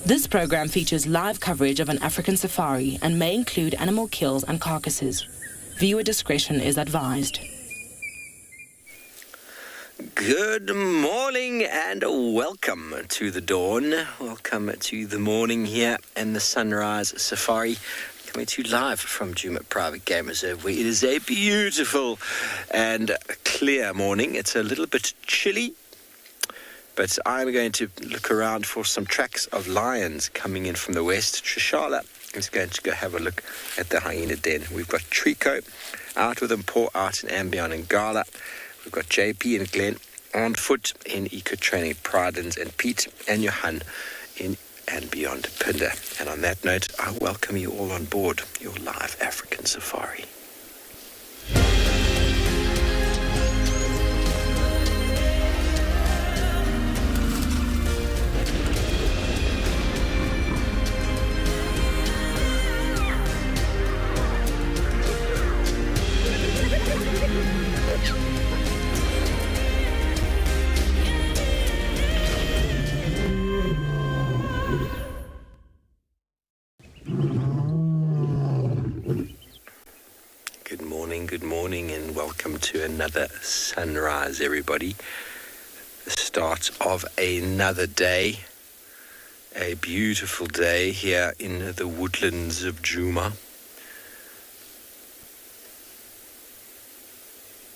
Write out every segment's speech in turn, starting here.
This program features live coverage of an African safari and may include animal kills and carcasses. Viewer discretion is advised. Good morning and welcome to the dawn. Welcome to the morning here in the Sunrise Safari. Coming to you live from Djuma Private Game Reserve, where it is a beautiful and clear morning. It's a little bit chilly, but I'm going to look around for some tracks of lions coming in from the west. Trishala is going to go have a look at the hyena den. We've got Trico out with Impala out in Ambion and Ngala. We've got JP and Glenn on foot in Eco Training, Pridens and Pete and Johan in and beyond Pinder. And on that note, I welcome you all on board your live African safari. Good morning and welcome to another sunrise, everybody. The start of another day, a beautiful day here in the woodlands of Juma.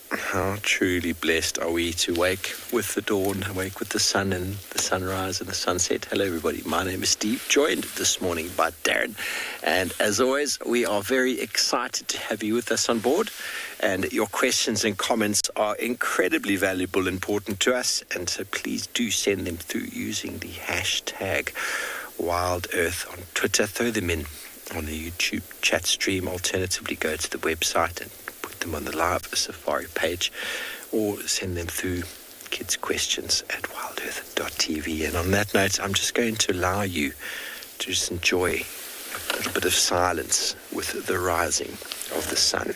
How truly blessed are we to wake with the dawn, wake with the sun and the sunrise and the sunset. Hello everybody, my name is Steve, joined this morning by Darren. And as always, we are very excited to have you with us on board. And your questions and comments are incredibly valuable, important to us. And so please do send them through using the hashtag WildEarth on Twitter. Throw them in on the YouTube chat stream. Alternatively, go to the website and them on the live safari page, or send them through kids questions at wildearth.tv. And on that note, I'm just going to allow you to just enjoy a little bit of silence with the rising of the sun.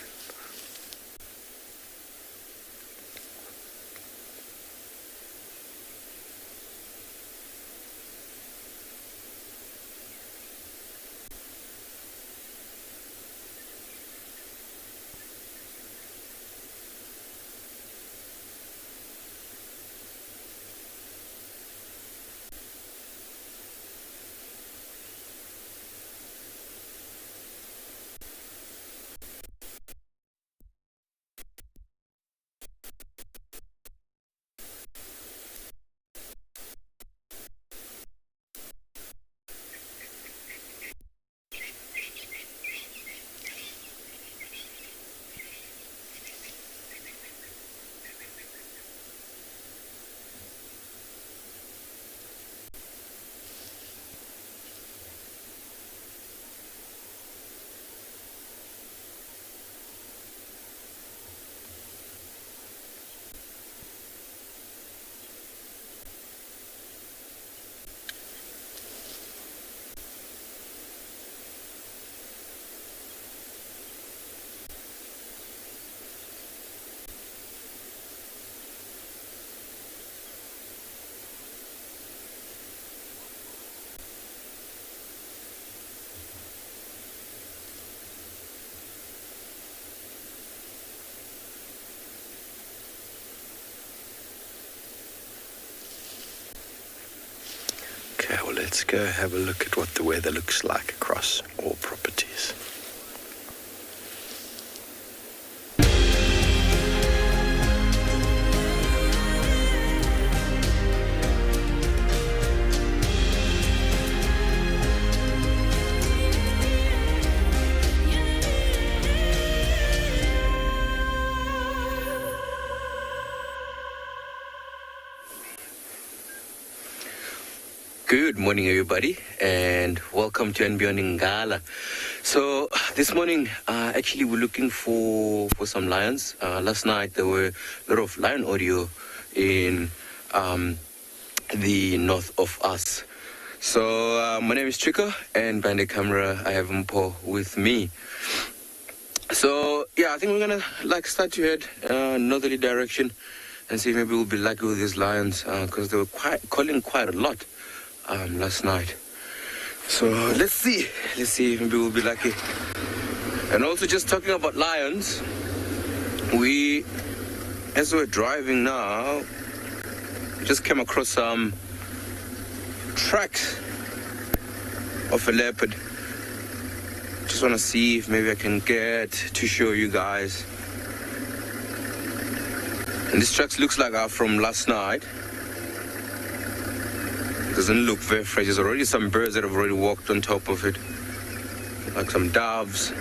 let's go have a look at what the weather looks like across all properties. Good morning, everybody, and welcome to and Beyond Ngala. So this morning, actually, we're looking for some lions. Last night, there were a lot of lion audio in the north of us. So my name is Trika, and behind the camera, I have Mpo with me. So yeah, I think we're gonna start to head northerly direction and see if maybe we'll be lucky with these lions because they were calling quite a lot last night. So let's see if maybe we'll be lucky. And also, just talking about lions, as we're driving now, just came across some tracks of a leopard. Just want to see if maybe I can get to show you guys. And these tracks looks like are from last night. Doesn't look very fresh. There's already some birds that have already walked on top of it, like some doves.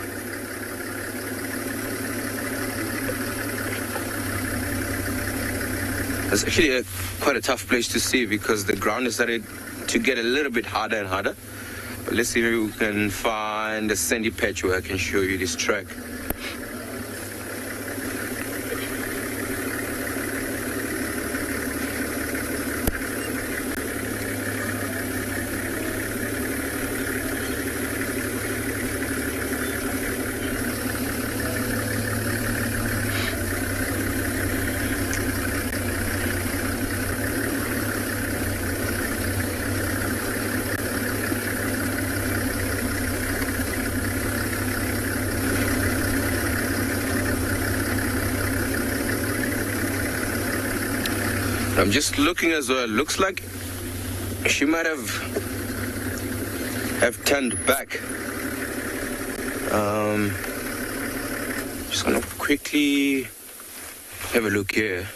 It's actually quite a tough place to see because the ground is started to get a little bit harder and harder. But let's see if we can find a sandy patch where I can show you this track. I'm just looking as well. Looks like she might have turned back. Just gonna quickly have a look here.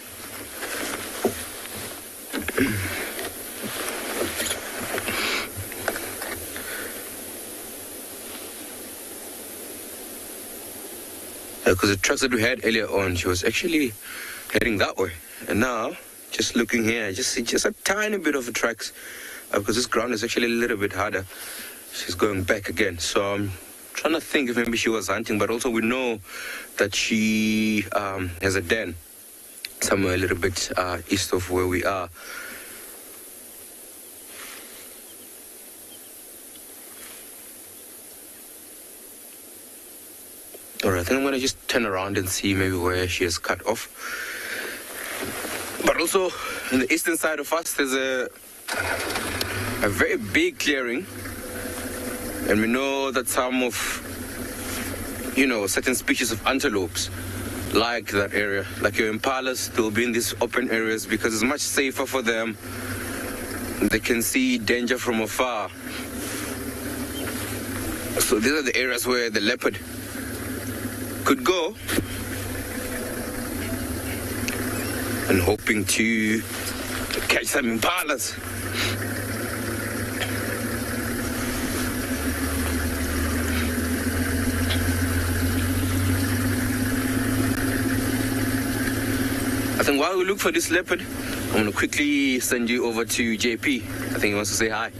Because the tracks that we had earlier on, she was actually heading that way, and now. Just looking here, just a tiny bit of the tracks because this ground is actually a little bit harder. She's going back again. So I'm trying to think if maybe she was hunting, but also we know that she has a den somewhere a little bit east of where we are. All right, I think I'm going to just turn around and see maybe where she has cut off. But also, on the eastern side of us, there's a very big clearing. And we know that some of, certain species of antelopes like that area. Like your impalas, they'll be in these open areas because it's much safer for them. They can see danger from afar. So these are the areas where the leopard could go. And hoping to catch some impalas. I think while we look for this leopard, I'm going to quickly send you over to JP. I think he wants to say hi.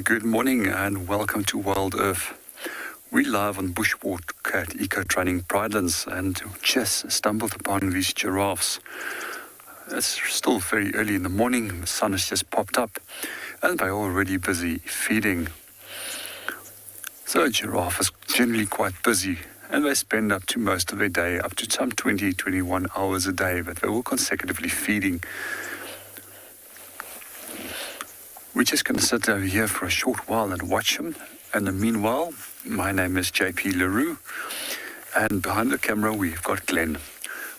Good morning and welcome to WildEarth. We're live on Bushwalk at Eco Training Pridelands and just stumbled upon these giraffes. It's still very early in the morning, the sun has just popped up and they're already busy feeding. So a giraffe is generally quite busy and they spend up to most of their day, up to some 20-21 hours a day, but they're all consecutively feeding. We're just going to sit over here for a short while and watch them And meanwhile, my name is JP LaRue, and behind the camera we've got Glenn.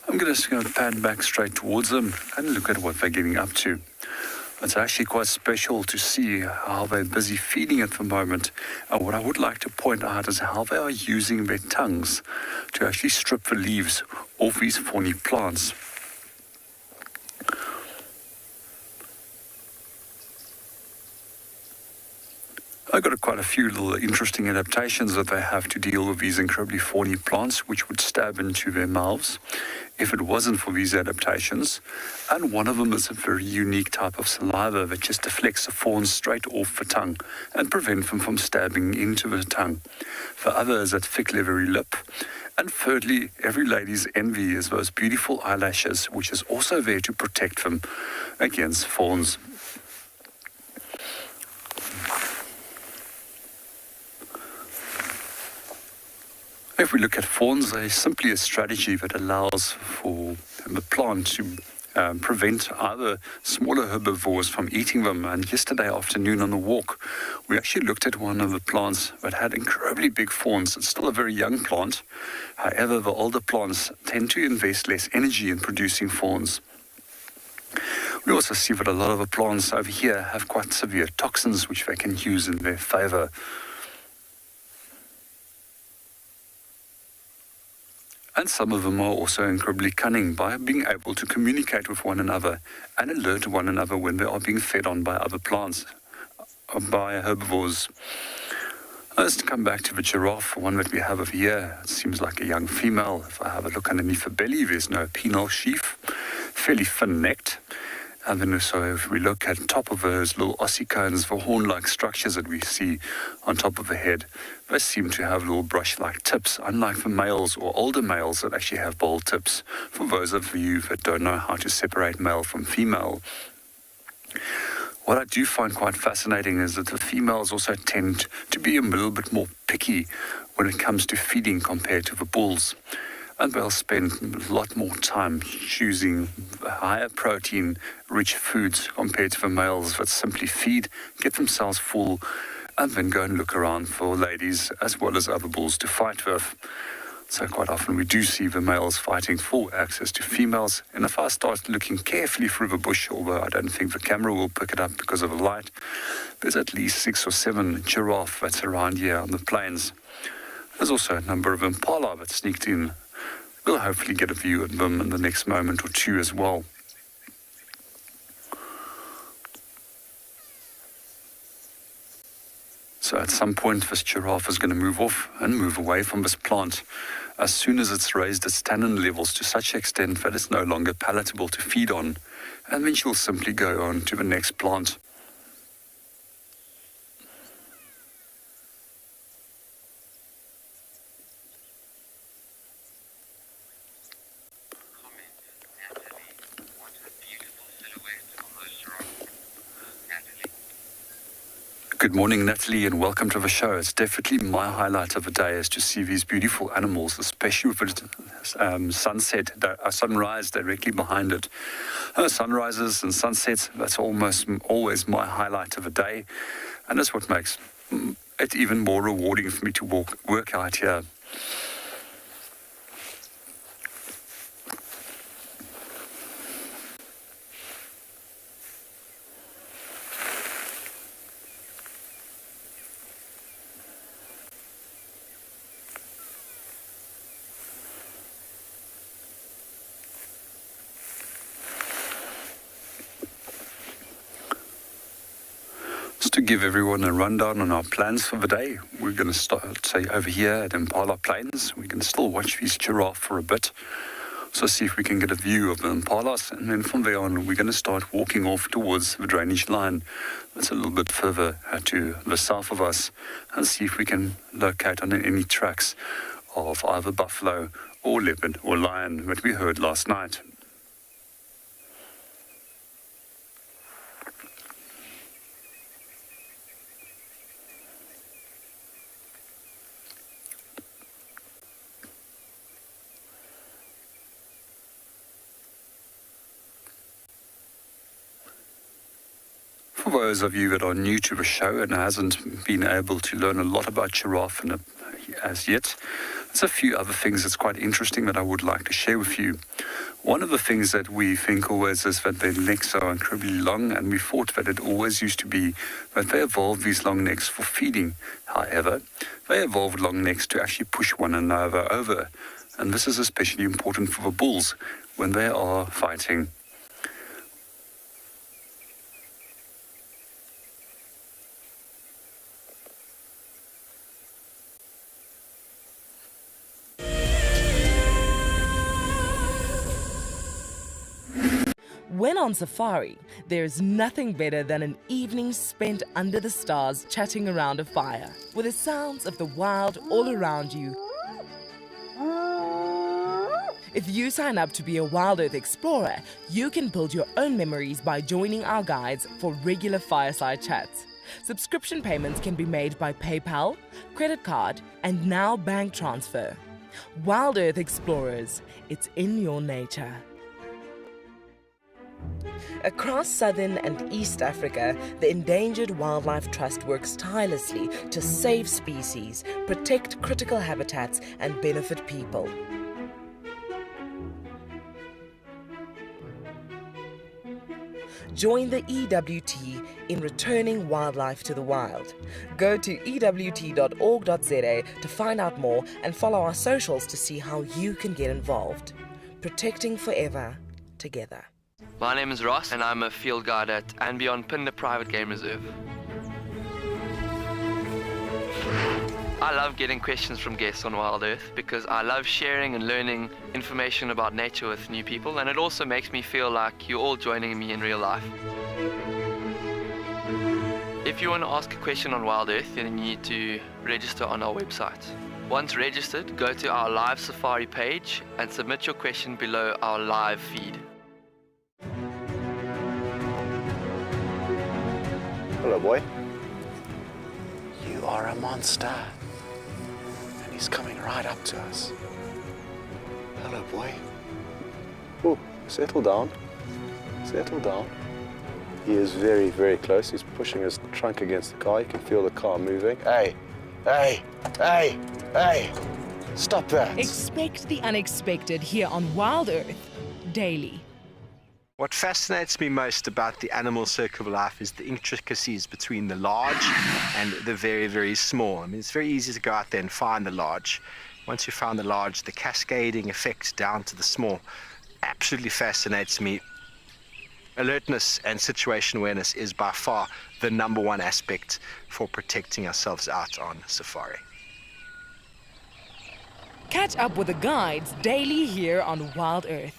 I'm just going to pan back straight towards them and look at what they're getting up to. It's actually quite special to see how they're busy feeding at the moment. And what I would like to point out is how they are using their tongues to actually strip the leaves off these thorny plants. I've got quite a few little interesting adaptations that they have to deal with these incredibly thorny plants, which would stab into their mouths if it wasn't for these adaptations. And one of them is a very unique type of saliva that just deflects the thorns straight off the tongue and prevent them from stabbing into the tongue. The other is that thick leathery lip. And thirdly, every lady's envy is those beautiful eyelashes, which is also there to protect them against thorns. If we look at thorns, they're simply a strategy that allows for the plant to prevent other smaller herbivores from eating them. And yesterday afternoon on the walk, we actually looked at one of the plants that had incredibly big thorns. It's still a very young plant. However, the older plants tend to invest less energy in producing thorns. We also see that a lot of the plants over here have quite severe toxins which they can use in their favor. And some of them are also incredibly cunning by being able to communicate with one another and alert one another when they are being fed on by other plants, by herbivores. Let's come back to the giraffe, one that we have over here. It seems like a young female. If I have a look underneath the belly, there's no penile sheath, fairly thin-necked. And then so if we look at the top of those little ossicones, the horn-like structures that we see on top of the head, they seem to have little brush-like tips, unlike the males or older males that actually have bold tips, for those of you that don't know how to separate male from female. What I do find quite fascinating is that the females also tend to be a little bit more picky when it comes to feeding compared to the bulls. And they'll spend a lot more time choosing higher protein rich foods compared to the males that simply feed, get themselves full, and then go and look around for ladies as well as other bulls to fight with. So quite often we do see the males fighting for access to females. And if I start looking carefully through the bush, although I don't think the camera will pick it up because of the light, there's at least 6 or 7 giraffe that's around here on the plains. There's also a number of Impala that sneaked in. We'll hopefully get a view of them in the next moment or two as well. So at some point this giraffe is going to move off and move away from this plant as soon as it's raised its tannin levels to such extent that it's no longer palatable to feed on, and then she'll simply go on to the next plant. Good morning, Natalie, and welcome to the show. It's definitely my highlight of the day is to see these beautiful animals, especially with the sunrise directly behind it. Sunrises and sunsets, that's almost always my highlight of the day, and that's what makes it even more rewarding for me to work out here. To give everyone a rundown on our plans for the day, we're going to start, say, over here at Impala Plains. We can still watch these giraffe for a bit, so see if we can get a view of the Impalas, and then from there on we're going to start walking off towards the drainage line that's a little bit further to the south of us, and see if we can locate on any tracks of either buffalo or leopard or lion that we heard last night. For those of you that are new to the show and hasn't been able to learn a lot about giraffe as yet, there's a few other things that's quite interesting that I would like to share with you. One of the things that we think always is that their necks are incredibly long, and we thought that it always used to be that they evolved these long necks for feeding. However, they evolved long necks to actually push one another over. And this is especially important for the bulls when they are fighting. When on safari, there's nothing better than an evening spent under the stars chatting around a fire, with the sounds of the wild all around you. If you sign up to be a WildEarth Explorer, you can build your own memories by joining our guides for regular fireside chats. Subscription payments can be made by PayPal, credit card, and now bank transfer. WildEarth Explorers, it's in your nature. Across southern and East Africa, the Endangered Wildlife Trust works tirelessly to save species, protect critical habitats, and benefit people. Join the EWT in returning wildlife to the wild. Go to ewt.org.za to find out more and follow our socials to see how you can get involved. Protecting forever, together. My name is Ross, and I'm a field guide at and beyond Djuma Private Game Reserve. I love getting questions from guests on WildEarth because I love sharing and learning information about nature with new people, and it also makes me feel like you're all joining me in real life. If you want to ask a question on WildEarth, then you need to register on our website. Once registered, go to our live safari page and submit your question below our live feed. Hello, boy. You are a monster. And he's coming right up to us. Hello, boy. Oh, settle down. Settle down. He is very, very close. He's pushing his trunk against the car. You can feel the car moving. Hey, hey, hey, hey. Stop that. Expect the unexpected here on WildEarth Daily. What fascinates me most about the animal circle of life is the intricacies between the large and the very, very small. I mean, it's very easy to go out there and find the large. Once you found the large, the cascading effect down to the small absolutely fascinates me. Alertness and situation awareness is by far the number one aspect for protecting ourselves out on safari. Catch up with the guides daily here on WildEarth.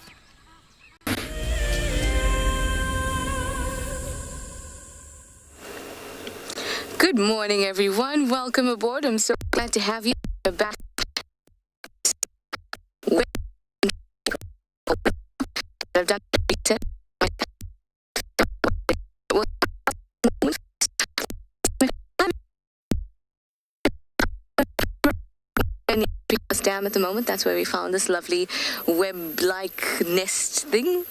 Good morning, everyone. Welcome aboard. I'm so glad to have you back. I've done dam at the moment. That's where we found this lovely web-like nest thing.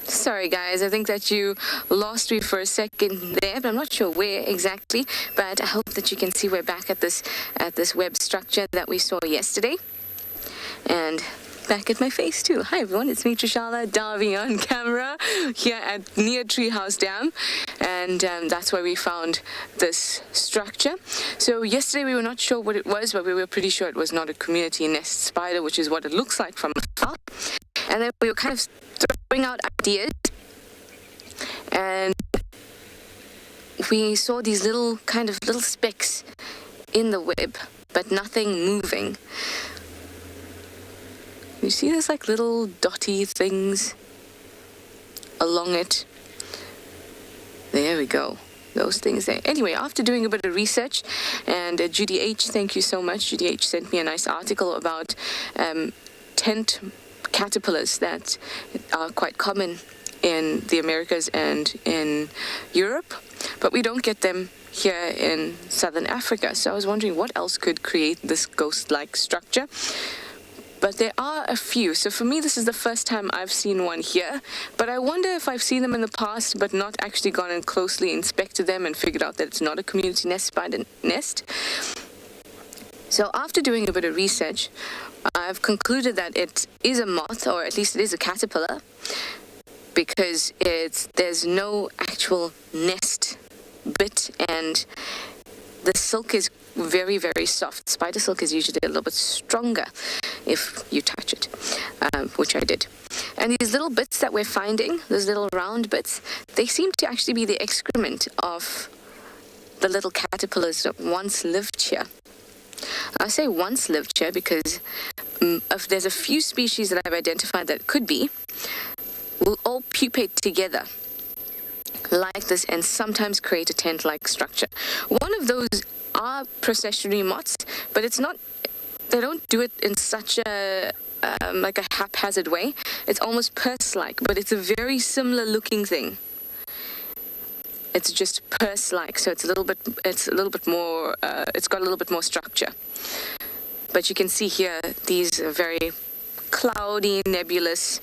Sorry guys, I think that you lost me for a second there, but I'm not sure where exactly. But I hope that you can see we're back at this web structure that we saw yesterday. And back at my face too. Hi everyone, it's me Trishala diving on camera here at near Treehouse Dam, and that's where we found this structure. So yesterday we were not sure what it was, but we were pretty sure it was not a community nest spider, which is what it looks like from afar. And then we were kind of throwing out ideas, and we saw these little specks in the web, but nothing moving. You see there's like little dotty things along it. There we go. Those things there. Anyway, after doing a bit of research, and Judy H, thank you so much. Judy H sent me a nice article about tent caterpillars that are quite common in the Americas and in Europe, but we don't get them here in southern Africa. So I was wondering what else could create this ghost-like structure. But there are a few. So for me, this is the first time I've seen one here. But I wonder if I've seen them in the past, but not actually gone and closely inspected them and figured out that it's not a community nest spider nest. So after doing a bit of research, I've concluded that it is a moth, or at least it is a caterpillar, because there's no actual nest bit, and the silk is very, very soft. Spider silk is usually a little bit stronger if you touch it, which I did. And these little bits that we're finding, those little round bits, they seem to actually be the excrement of the little caterpillars that once lived here. I say once lived here because if there's a few species that I've identified that could be, will all pupate together like this and sometimes create a tent-like structure. One of those are processionary moths, but it's not, they don't do it in such a like a haphazard way. It's almost purse-like, but it's a very similar looking thing. It's just purse-like, so it's a little bit more, it's got a little bit more structure. But you can see here, these are very cloudy, nebulous,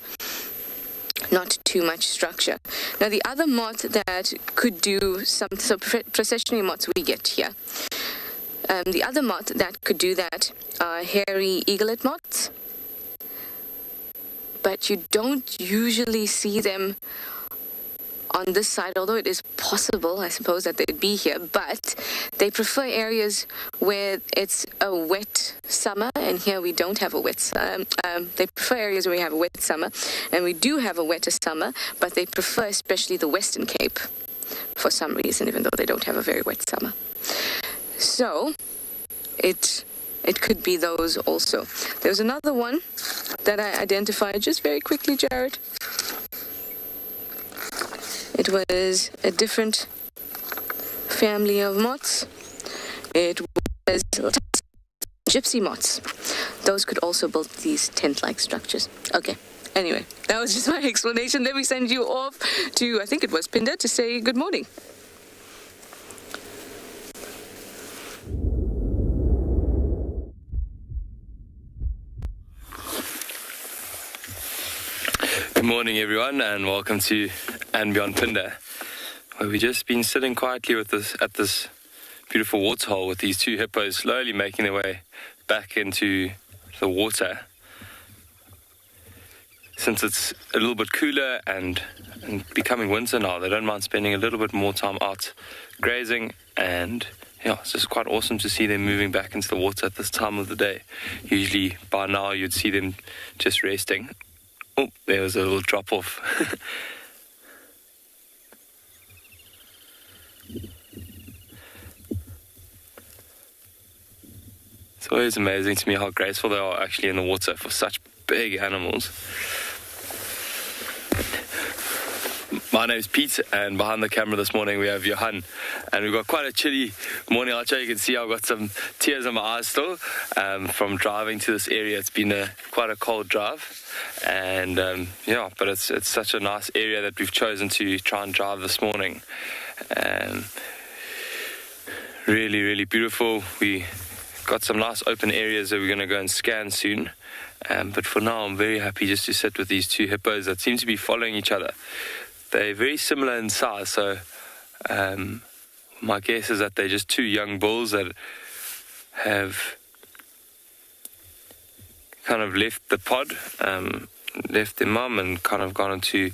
not too much structure. Now the other moth that could do some, so processionary moths we get here. The other moth that could do that are hairy eaglet moths, but you don't usually see them on this side, although it is possible, I suppose, that they'd be here, but they prefer areas where it's a wet summer, and here we don't have a wet summer. They prefer areas where we have a wet summer, and we do have a wetter summer, but they prefer especially the Western Cape for some reason, even though they don't have a very wet summer. So it could be those also. There's another one that I identified just very quickly, Jared. It was a different family of moths. It was gypsy moths. Those could also build these tent-like structures. Okay, anyway, that was just my explanation. Let me send you off to, I think it was Pinder, to say good morning. Good morning, everyone, and welcome to And Beyond Pinder, where we've just been sitting quietly with at this beautiful waterhole with these two hippos slowly making their way back into the water. Since it's a little bit cooler and becoming winter now, they don't mind spending a little bit more time out grazing, and yeah, it's just quite awesome to see them moving back into the water at this time of the day. Usually by now you'd see them just resting. Oh, there was a little drop off. It's always amazing to me how graceful they are actually in the water for such big animals. My name's Pete, and behind the camera this morning we have Johan, and we've got quite a chilly morning out here. You can see I've got some tears in my eyes still from driving to this area. It's been quite a cold drive, and yeah, but it's such a nice area that we've chosen to try and drive this morning. Really, really beautiful. We got some nice open areas that we're going to go and scan soon, but for now I'm very happy just to sit with these two hippos that seem to be following each other. They're very similar in size, so my guess is that they're just two young bulls that have kind of left the pod, left their mum, and kind of gone on to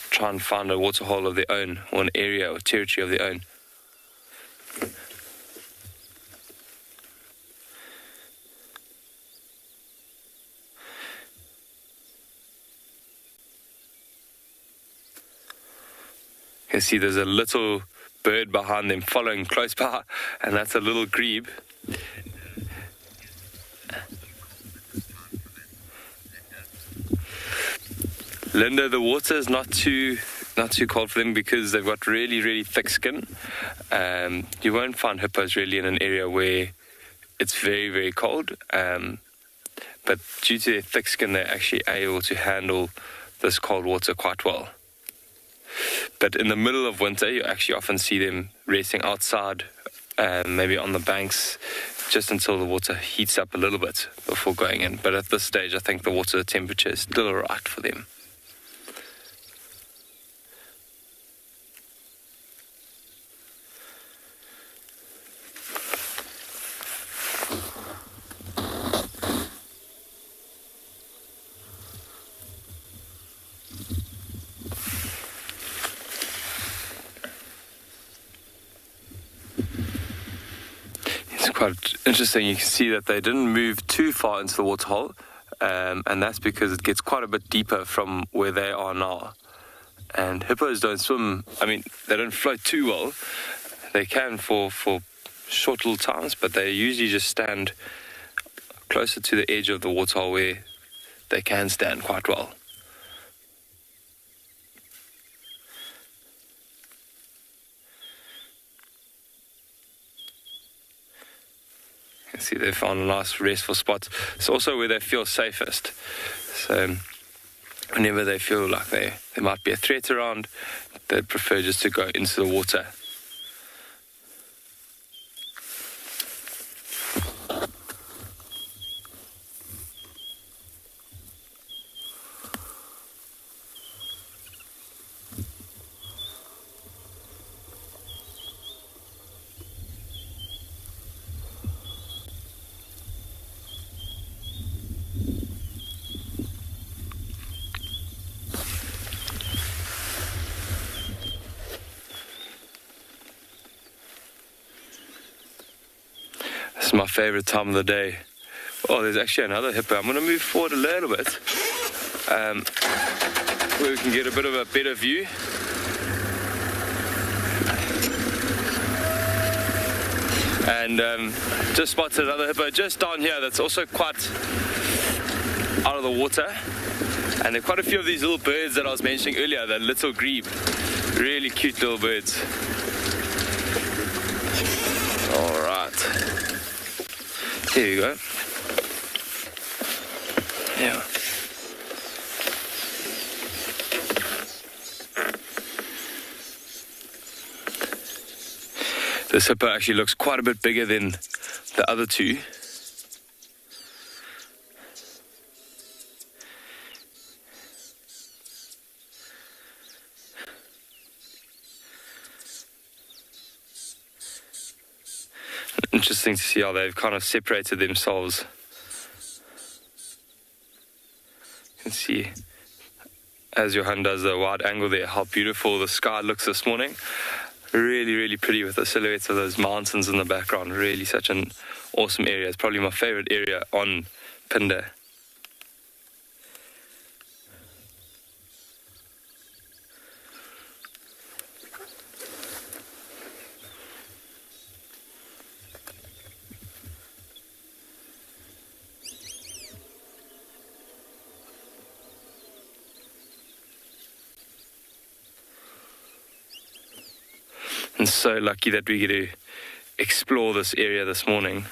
try and find a waterhole of their own, or an area or territory of their own. You can see there's a little bird behind them following close by, and that's a little grebe. Linda, the water is not too cold for them because they've got really, really thick skin. You won't find hippos really in an area where it's very, very cold. But due to their thick skin, they're actually able to handle this cold water quite well. But in the middle of winter, you actually often see them racing outside, maybe on the banks, just until the water heats up a little bit before going in. But at this stage, I think the water temperature is still all right for them. Quite interesting. You can see that they didn't move too far into the waterhole, and that's because it gets quite a bit deeper from where they are now. And hippos don't swim, I mean, they don't float too well. They can for short little times, but they usually just stand closer to the edge of the waterhole where they can stand quite well. See, they found a nice restful spot. It's also where they feel safest. So whenever they feel like there might be a threat around, they prefer just to go into the water. My favorite time of the day. Oh, there's actually another hippo. I'm going to move forward a little bit where we can get a bit of a better view. And just spotted another hippo just down here that's also quite out of the water. And there are quite a few of these little birds that I was mentioning earlier, the little grebe. Really cute little birds. All right. Here you go. Yeah. This hippo actually looks quite a bit bigger than the other two. Interesting to see how they've kind of separated themselves. You can see, as Johan does the wide angle there, how beautiful the sky looks this morning. Really, really pretty with the silhouettes of those mountains in the background. Really such an awesome area. It's probably my favorite area on Phinda. And so lucky that we get to explore this area this morning.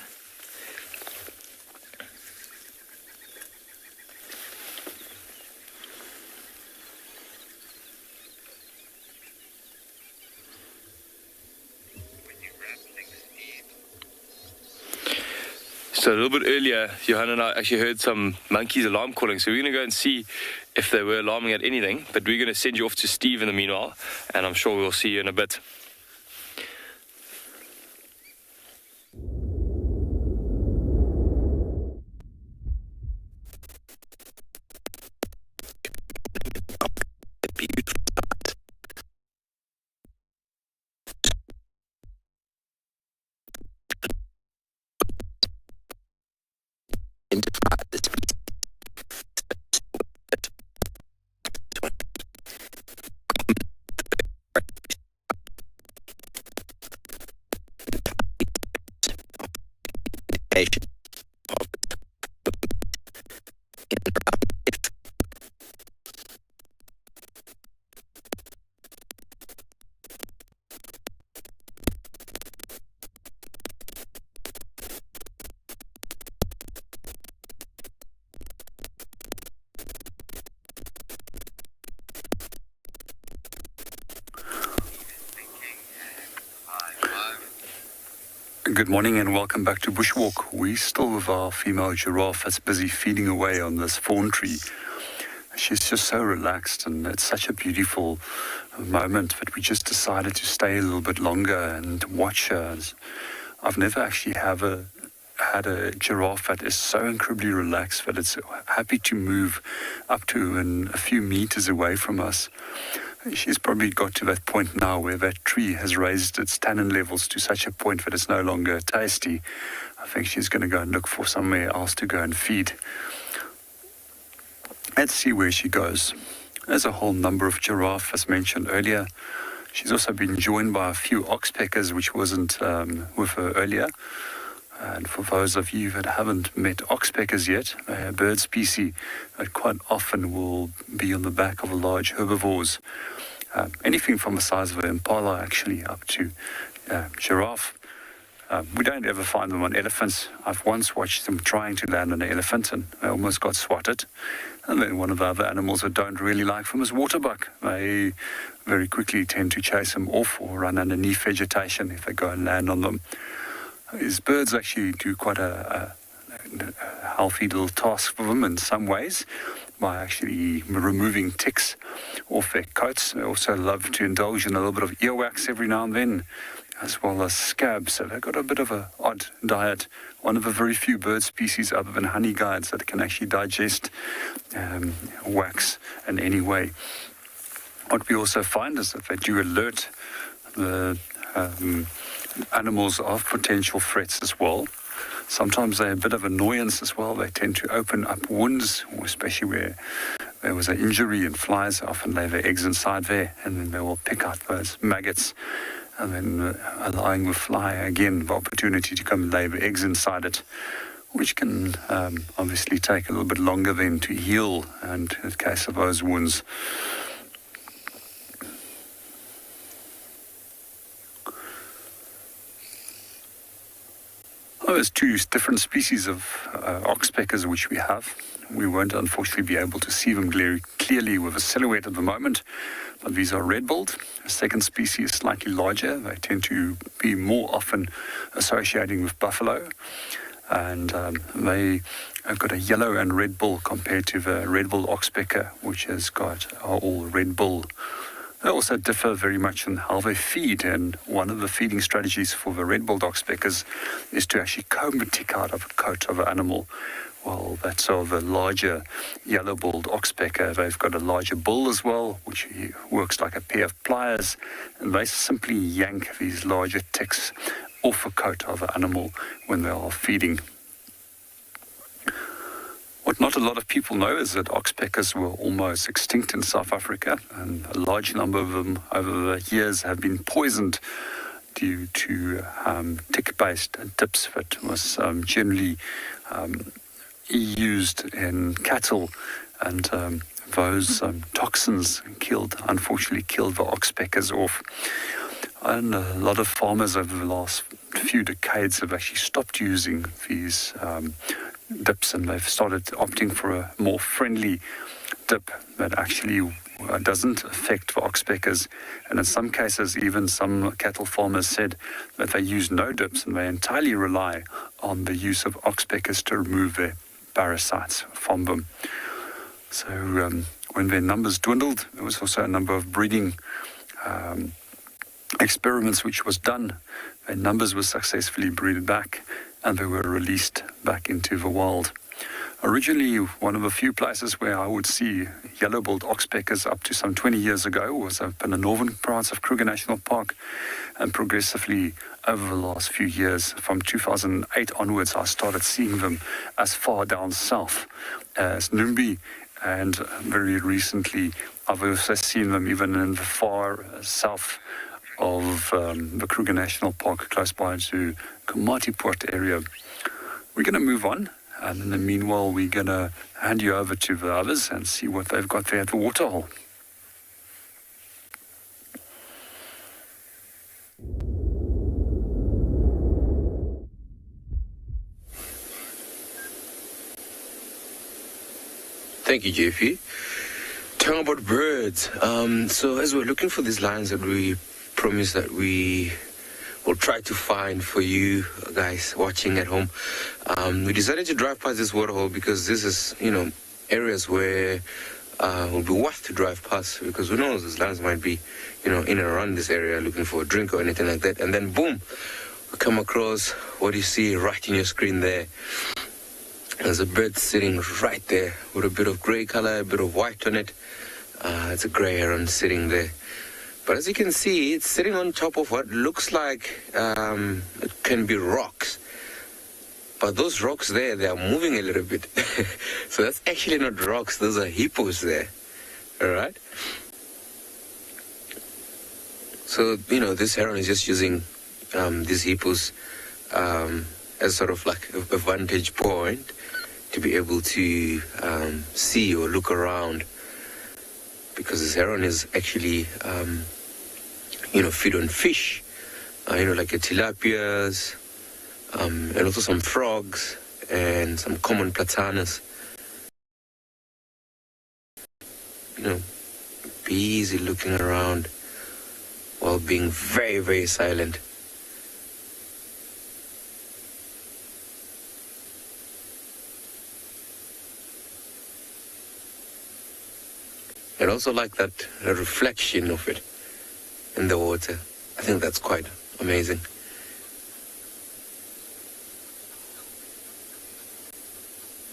So a little bit earlier, Johan and I actually heard some monkeys alarm calling, so we're going to go and see if they were alarming at anything, but we're going to send you off to Steve in the meanwhile, and I'm sure we'll see you in a bit. Good morning and welcome back to Bushwalk. We're still with our female giraffe that's busy feeding away on this thorn tree. She's just so relaxed and it's such a beautiful moment that we just decided to stay a little bit longer and watch her. I've never actually had a giraffe that is so incredibly relaxed that it's happy to move up to a few meters away from us. She's probably got to that point now where that tree has raised its tannin levels to such a point that it's no longer tasty. I think she's going to go and look for somewhere else to go and feed. Let's see where she goes. There's a whole number of giraffe, as mentioned earlier. She's also been joined by a few oxpeckers, which wasn't with her earlier. And for those of you that haven't met oxpeckers yet, they're a bird species that quite often will be on the back of large herbivores. Anything from the size of an Impala actually up to giraffe. We don't ever find them on elephants. I've once watched them trying to land on an elephant and they almost got swatted. And then one of the other animals that don't really like them is waterbuck. They very quickly tend to chase them off or run underneath vegetation if they go and land on them. These birds actually do quite a healthy little task for them in some ways by actually removing ticks off their coats. They also love to indulge in a little bit of earwax every now and then, as well as scabs. So they've got a bit of an odd diet. One of the very few bird species other than honey guides that can actually digest wax in any way. What we also find is that they do alert the animals of potential threats as well. Sometimes they're a bit of annoyance as well. They tend to open up wounds, especially where there was an injury, and flies often lay their eggs inside there, and then they will pick out those maggots and then allowing the fly again the opportunity to come lay the eggs inside it, which can obviously take a little bit longer then to heal, and in the case of those wounds. There's two different species of oxpeckers which we have. We won't unfortunately be able to see them clearly with a silhouette at the moment, but these are red-billed. The second species is slightly larger. They tend to be more often associating with buffalo, and they have got a yellow and red bill compared to the red-billed oxpecker, which has got all red bill. They also differ very much in how they feed, and one of the feeding strategies for the red-billed oxpeckers is to actually comb the tick out of the coat of an animal. Well, that's of the larger yellow-billed oxpecker. They've got a larger bill as well, which works like a pair of pliers, and they simply yank these larger ticks off the coat of an animal when they are feeding. What not a lot of people know is that oxpeckers were almost extinct in South Africa, and a large number of them over the years have been poisoned due to tick-based dips that was generally used in cattle, and those toxins unfortunately killed the oxpeckers off. And a lot of farmers over the last few decades have actually stopped using these dips, and they've started opting for a more friendly dip that actually doesn't affect the oxpeckers. And in some cases, even some cattle farmers said that they use no dips and they entirely rely on the use of oxpeckers to remove their parasites from them. So when their numbers dwindled, there was also a number of breeding experiments which was done. Their numbers were successfully bred back, and they were released back into the wild. Originally, one of the few places where I would see yellow-billed oxpeckers up to some 20 years ago was up in the northern parts of Kruger National Park, and progressively over the last few years, from 2008 onwards, I started seeing them as far down south as Numbi, and very recently I've also seen them even in the far south of the Kruger National Park, close by to Komatipoort area. We're going to move on, and in the meanwhile we're going to hand you over to the others and see what they've got there at the waterhole. Thank you, JP. Talking about birds. So as we're looking for these lions that we promised that we we'll try to find for you guys watching at home. We decided to drive past this waterhole because this is, areas where will be worth to drive past, because who knows, these lions might be, in and around this area looking for a drink or anything like that. And then boom, we come across what you see right in your screen there. There's a bird sitting right there with a bit of gray color, a bit of white on it. It's a gray heron sitting there. But as you can see, it's sitting on top of what looks like it can be rocks. But those rocks there, they are moving a little bit. So that's actually not rocks, those are hippos there. All right? So, this heron is just using these hippos as sort of like a vantage point to be able to see or look around, because this heron is actually, feed on fish, like a tilapias, and also some frogs and some common platanas. Busy looking around while being very, very silent. And also like that reflection of it in the water. I think that's quite amazing.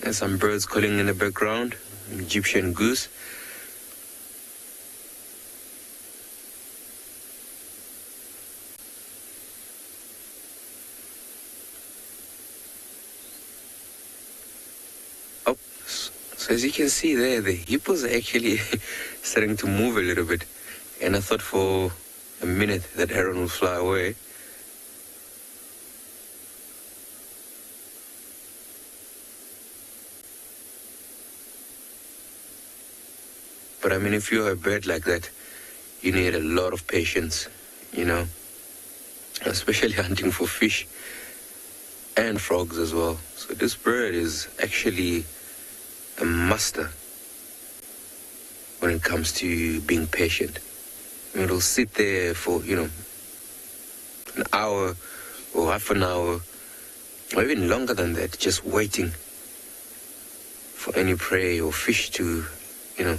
There's some birds calling in the background, Egyptian goose. Oh, so as you can see there, the hippos are actually starting to move a little bit. And I thought for a minute that heron will fly away. But I mean, if you're a bird like that, you need a lot of patience, especially hunting for fish and frogs as well. So this bird is actually a master when it comes to being patient. It'll sit there for, an hour or half an hour, or even longer than that, just waiting for any prey or fish to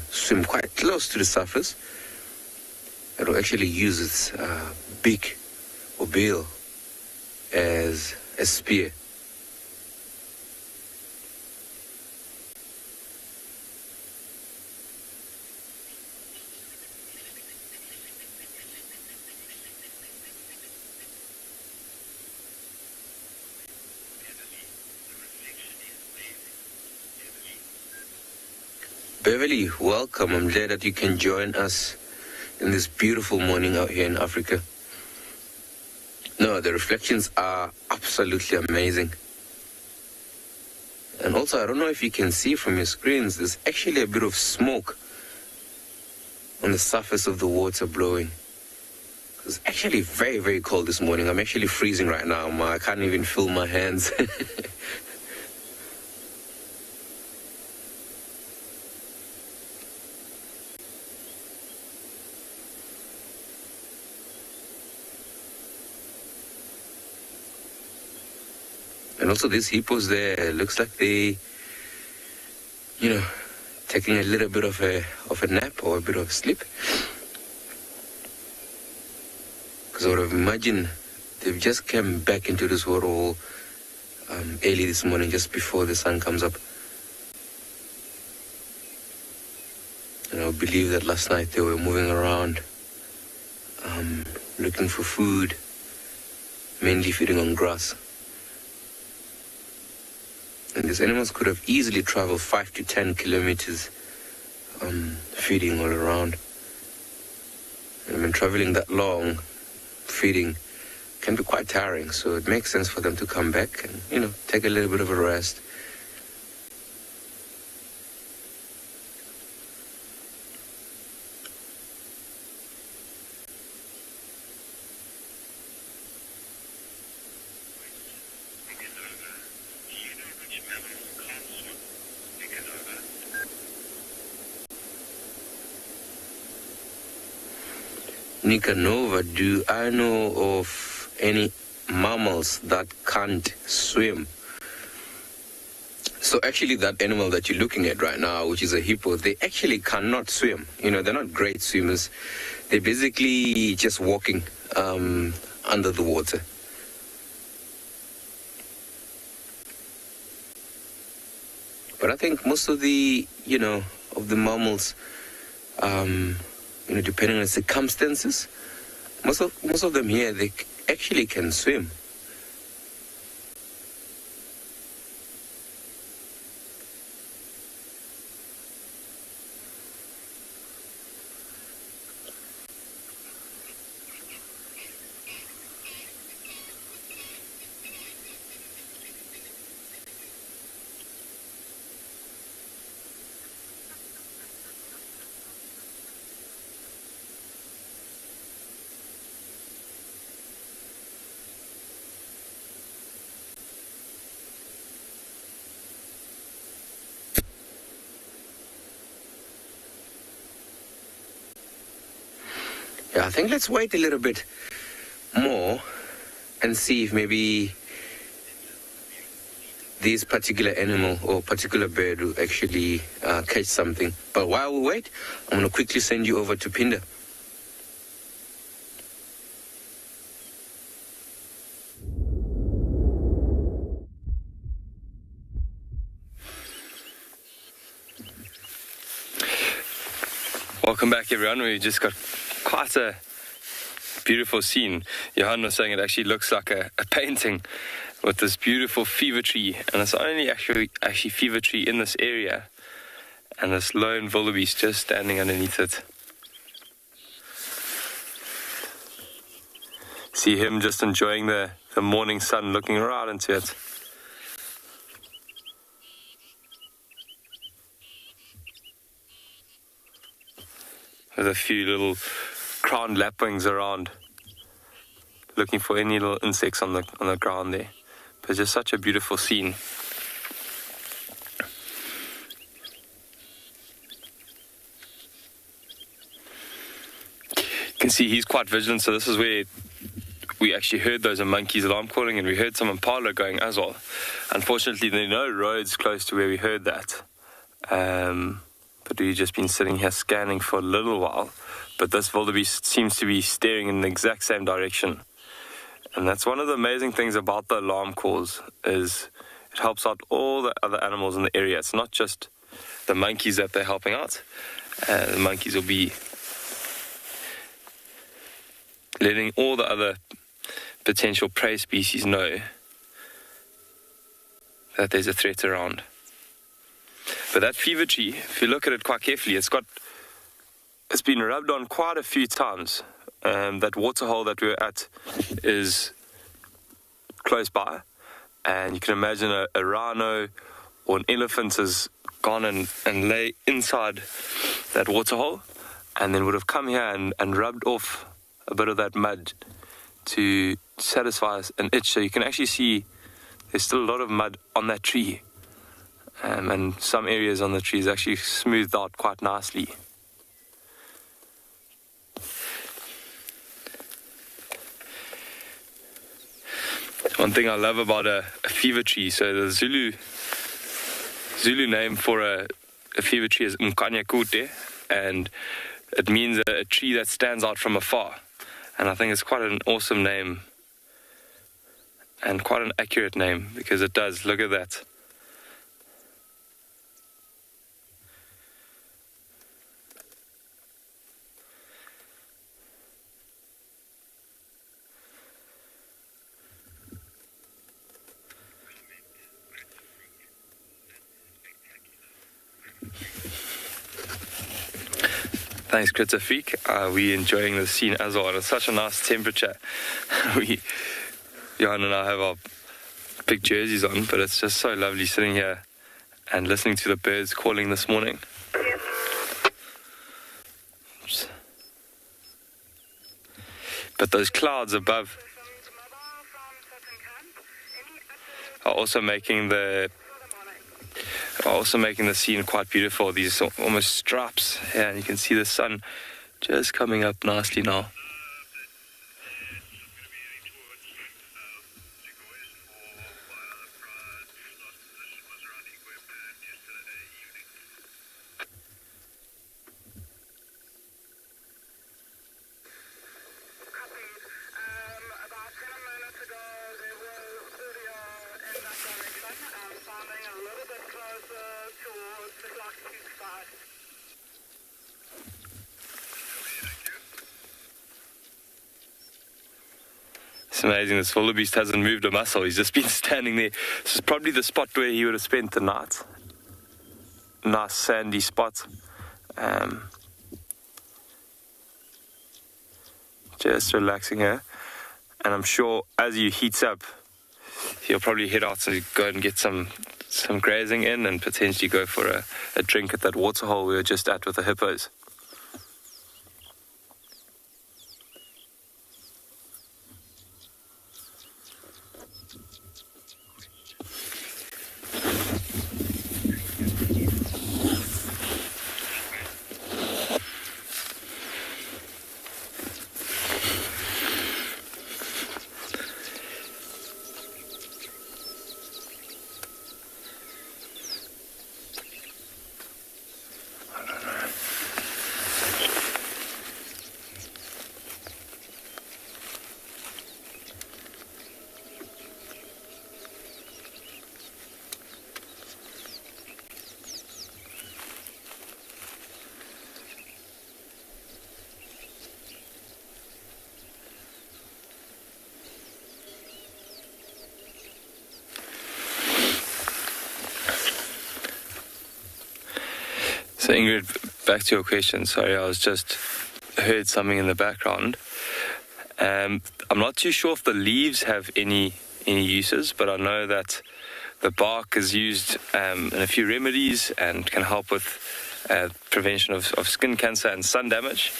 swim quite close to the surface. It'll actually use its beak or bill as a spear. Beverly, welcome. I'm glad that you can join us in this beautiful morning out here in Africa. No, the reflections are absolutely amazing. And also, I don't know if you can see from your screens, there's actually a bit of smoke on the surface of the water blowing. It's actually very, very cold this morning. I'm actually freezing right now. I can't even feel my hands. And also these hippos there, looks like they, taking a little bit of a nap or a bit of sleep. Because I would have imagined they've just come back into this waterhole early this morning, just before the sun comes up. And I believe that last night they were moving around, looking for food, mainly feeding on grass. And these animals could have easily traveled 5 to 10 kilometers feeding all around. And when traveling that long, feeding can be quite tiring. So it makes sense for them to come back and, take a little bit of a rest. Nicanova, do I know of any mammals that can't swim. So actually that animal that you're looking at right now, which is a hippo, they actually cannot swim. You know, they're not great swimmers. They're basically just walking under the water. But I think most of the, of the mammals, depending on the circumstances, most of them here, they actually can swim. Yeah, I think let's wait a little bit more and see if maybe this particular animal or particular bird will actually catch something. But while we wait, I'm going to quickly send you over to Pinda. Welcome back, everyone. We've just got quite a beautiful scene. Johan was saying it actually looks like a painting with this beautiful fever tree, and it's only actually fever tree in this area, and this lone wildebeest just standing underneath it. See him just enjoying the morning sun, looking right into it. With a few little crowned lapwings around, looking for any little insects on the ground there. But just such a beautiful scene. You can see he's quite vigilant, so this is where we actually heard those monkeys alarm calling, and we heard some impala going as well. Unfortunately, there are no roads close to where we heard that. But we've just been sitting here scanning for a little while. But this wildebeest seems to be staring in the exact same direction. And that's one of the amazing things about the alarm calls, is it helps out all the other animals in the area. It's not just the monkeys that they're helping out. The monkeys will be letting all the other potential prey species know that there's a threat around. But that fever tree, if you look at it quite carefully, it's been rubbed on quite a few times. That waterhole that we're at is close by, and you can imagine a rhino or an elephant has gone and lay inside that waterhole, and then would have come here and rubbed off a bit of that mud to satisfy an itch. So you can actually see there's still a lot of mud on that tree. And some areas on the tree is actually smoothed out quite nicely. One thing I love about a fever tree, so the Zulu name for a fever tree is Mkanyakute, and it means a tree that stands out from afar. And I think it's quite an awesome name and quite an accurate name, because it does. Look at that. Thanks, Critter Freak. We're enjoying the scene as well. It's such a nice temperature. Johan and I have our big jerseys on, but it's just so lovely sitting here and listening to the birds calling this morning. But those clouds above are also making the scene quite beautiful. These almost stripes, yeah, and you can see the sun just coming up nicely now. It's amazing, this wildebeest hasn't moved a muscle. He's just been standing there. This is probably the spot where he would have spent the night. Nice sandy spot. Just relaxing here. And I'm sure as he heats up, he'll probably head out to go and get some grazing in and potentially go for a drink at that waterhole we were just at with the hippos. So Ingrid, back to your question. Sorry, I was just heard something in the background. I'm not too sure if the leaves have any uses, but I know that the bark is used in a few remedies and can help with prevention of skin cancer and sun damage.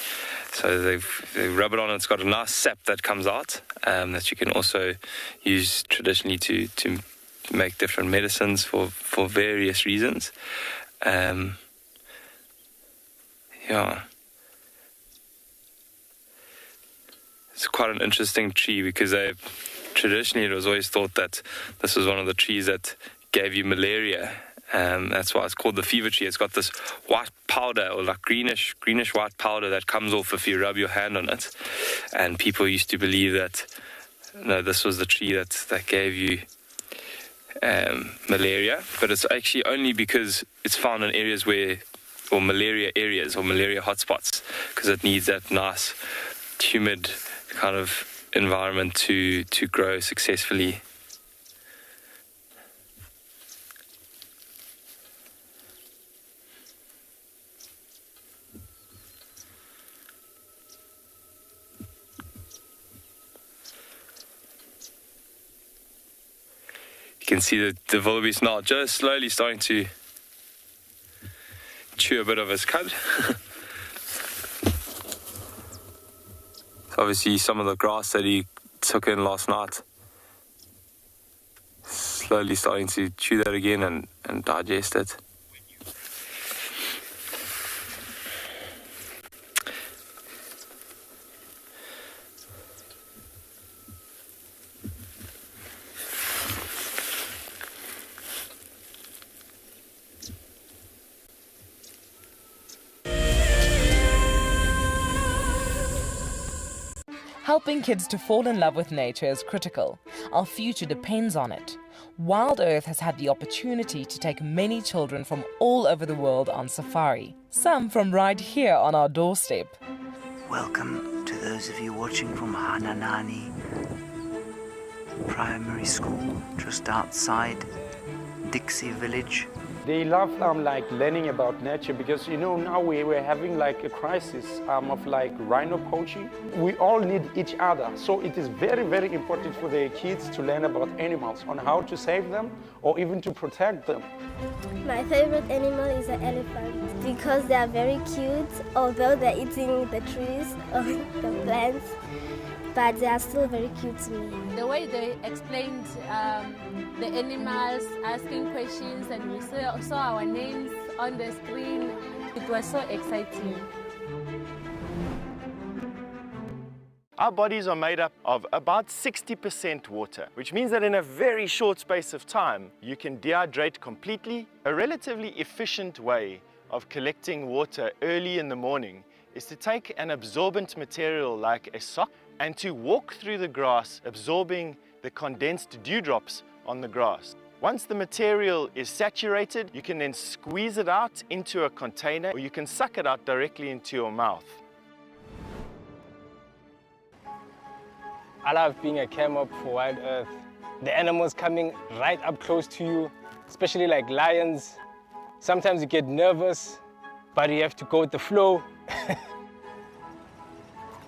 So they rub it on, and it's got a nice sap that comes out that you can also use traditionally to make different medicines for various reasons. Yeah, it's quite an interesting tree because traditionally it was always thought that this was one of the trees that gave you malaria. That's why it's called the fever tree. It's got this white powder, or like greenish white powder that comes off if you rub your hand on it. And people used to believe that this was the tree that gave you malaria. But it's actually only because it's found in areas or malaria areas or malaria hotspots, because it needs that nice humid kind of environment to grow successfully. You can see that the wildebeest now just slowly starting to chew a bit of his cud. Obviously some of the grass that he took in last night, slowly starting to chew that again and digest it. Helping kids to fall in love with nature is critical. Our future depends on it. WildEarth has had the opportunity to take many children from all over the world on safari, some from right here on our doorstep. Welcome to those of you watching from Hananani Primary School, just outside Dixie Village. They love learning about nature because now we're having like a crisis of like rhino poaching. We all need each other, so it is very, very important for the kids to learn about animals, on how to save them or even to protect them. My favorite animal is an elephant because they are very cute, although they're eating the trees or the plants, but they are still very cute to me. The way they explained the animals, asking questions, and we saw our names on the screen, it was so exciting. Our bodies are made up of about 60% water, which means that in a very short space of time, you can dehydrate completely. A relatively efficient way of collecting water early in the morning is to take an absorbent material like a sock and to walk through the grass, absorbing the condensed dewdrops on the grass. Once the material is saturated, you can then squeeze it out into a container, or you can suck it out directly into your mouth. I love being a cam op for Wild Earth. The animals coming right up close to you, especially like lions. Sometimes you get nervous, but you have to go with the flow.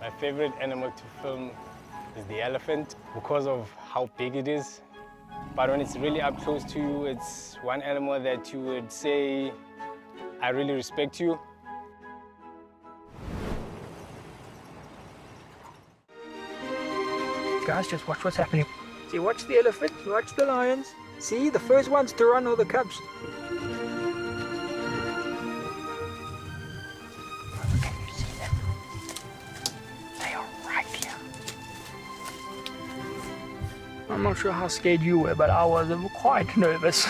My favorite animal to film is the elephant because of how big it is. But when it's really up close to you, it's one animal that you would say, I really respect you. Guys, just watch what's happening. See, watch the elephant, watch the lions. See, the first ones to run are the cubs. Can you see them? They are right here. I'm not sure how scared you were, but I was quite nervous.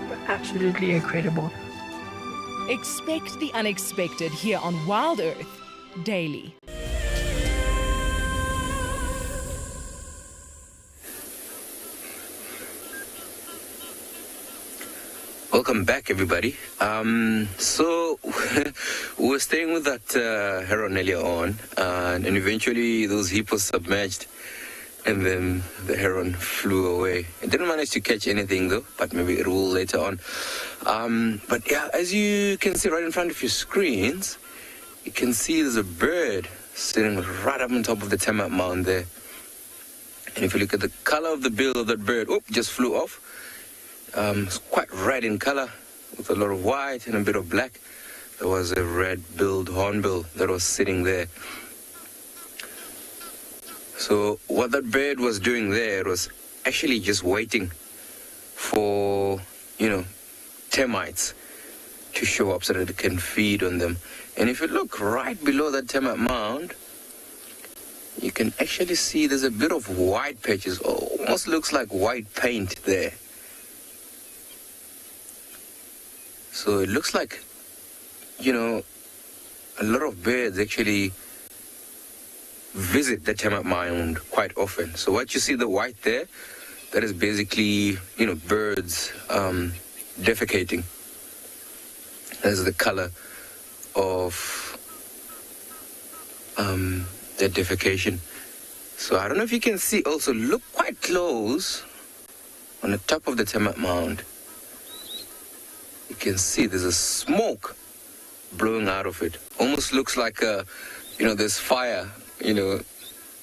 But absolutely incredible. Expect the unexpected here on Wild Earth daily. Welcome back, everybody. So we were staying with that heron earlier on, and eventually those hippos submerged, and then the heron flew away. It didn't manage to catch anything though, but maybe it will later on. But yeah, as you can see right in front of your screens, you can see there's a bird sitting right up on top of the Termite mound there. And if you look at the color of the bill of that bird, oh, just flew off. It's quite red in color with a lot of white and a bit of black. There was a red-billed hornbill that was sitting there. So what that bird was doing there was actually just waiting for, termites to show up so that it can feed on them. And if you look right below that termite mound, you can actually see there's a bit of white patches, almost looks like white paint there. So it looks like, a lot of birds actually visit the termite mound quite often. So what you see the white there, that is basically, birds defecating. That's the color of their defecation. So I don't know if you can see also, look quite close on the top of the termite mound. You can see there's a smoke blowing out of it. Almost looks like there's fire,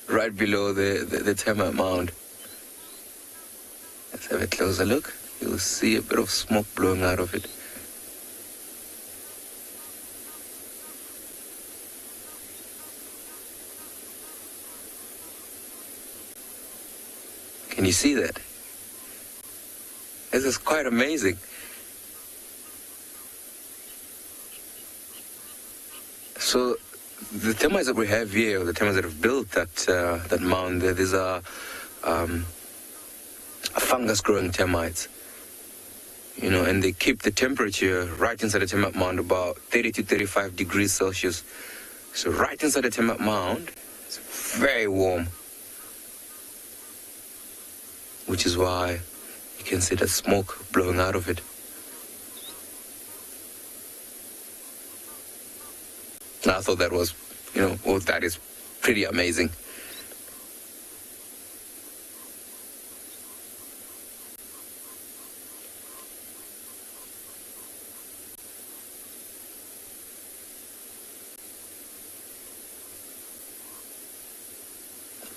right below the termite mound. Let's have a closer look. You'll see a bit of smoke blowing out of it. Can you see that? This is quite amazing. So the termites that we have here, the termites that have built that mound there, these are fungus-growing termites. And they keep the temperature right inside the termite mound about 30 to 35 degrees Celsius. So right inside the termite mound, it's very warm, which is why you can see the smoke blowing out of it. I thought that was, that is pretty amazing.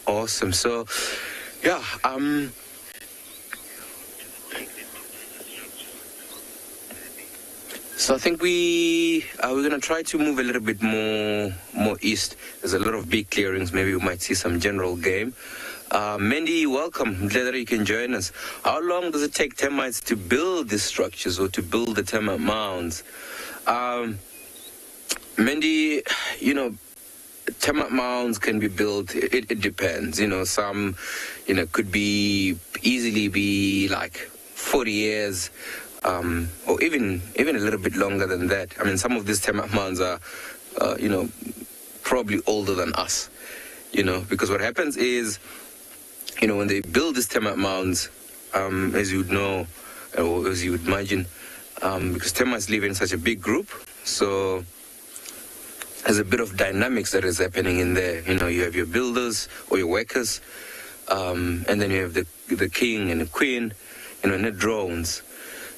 Awesome. So, yeah, So I think we're going to try to move a little bit more east. There's a lot of big clearings. Maybe we might see some general game. Mandy, welcome. Glad that you can join us. How long does it take termites to build these structures or to build the termite mounds? Mandy, termite mounds can be built. It depends. Some, could easily be like 40 years. Or even a little bit longer than that. I mean, some of these termite mounds are, probably older than us, because what happens is, when they build these termite mounds, as you would know, or as you would imagine, because termites live in such a big group, so there's a bit of dynamics that is happening in there. You know, you have your builders or your workers, and then you have the king and the queen, you know, and the drones.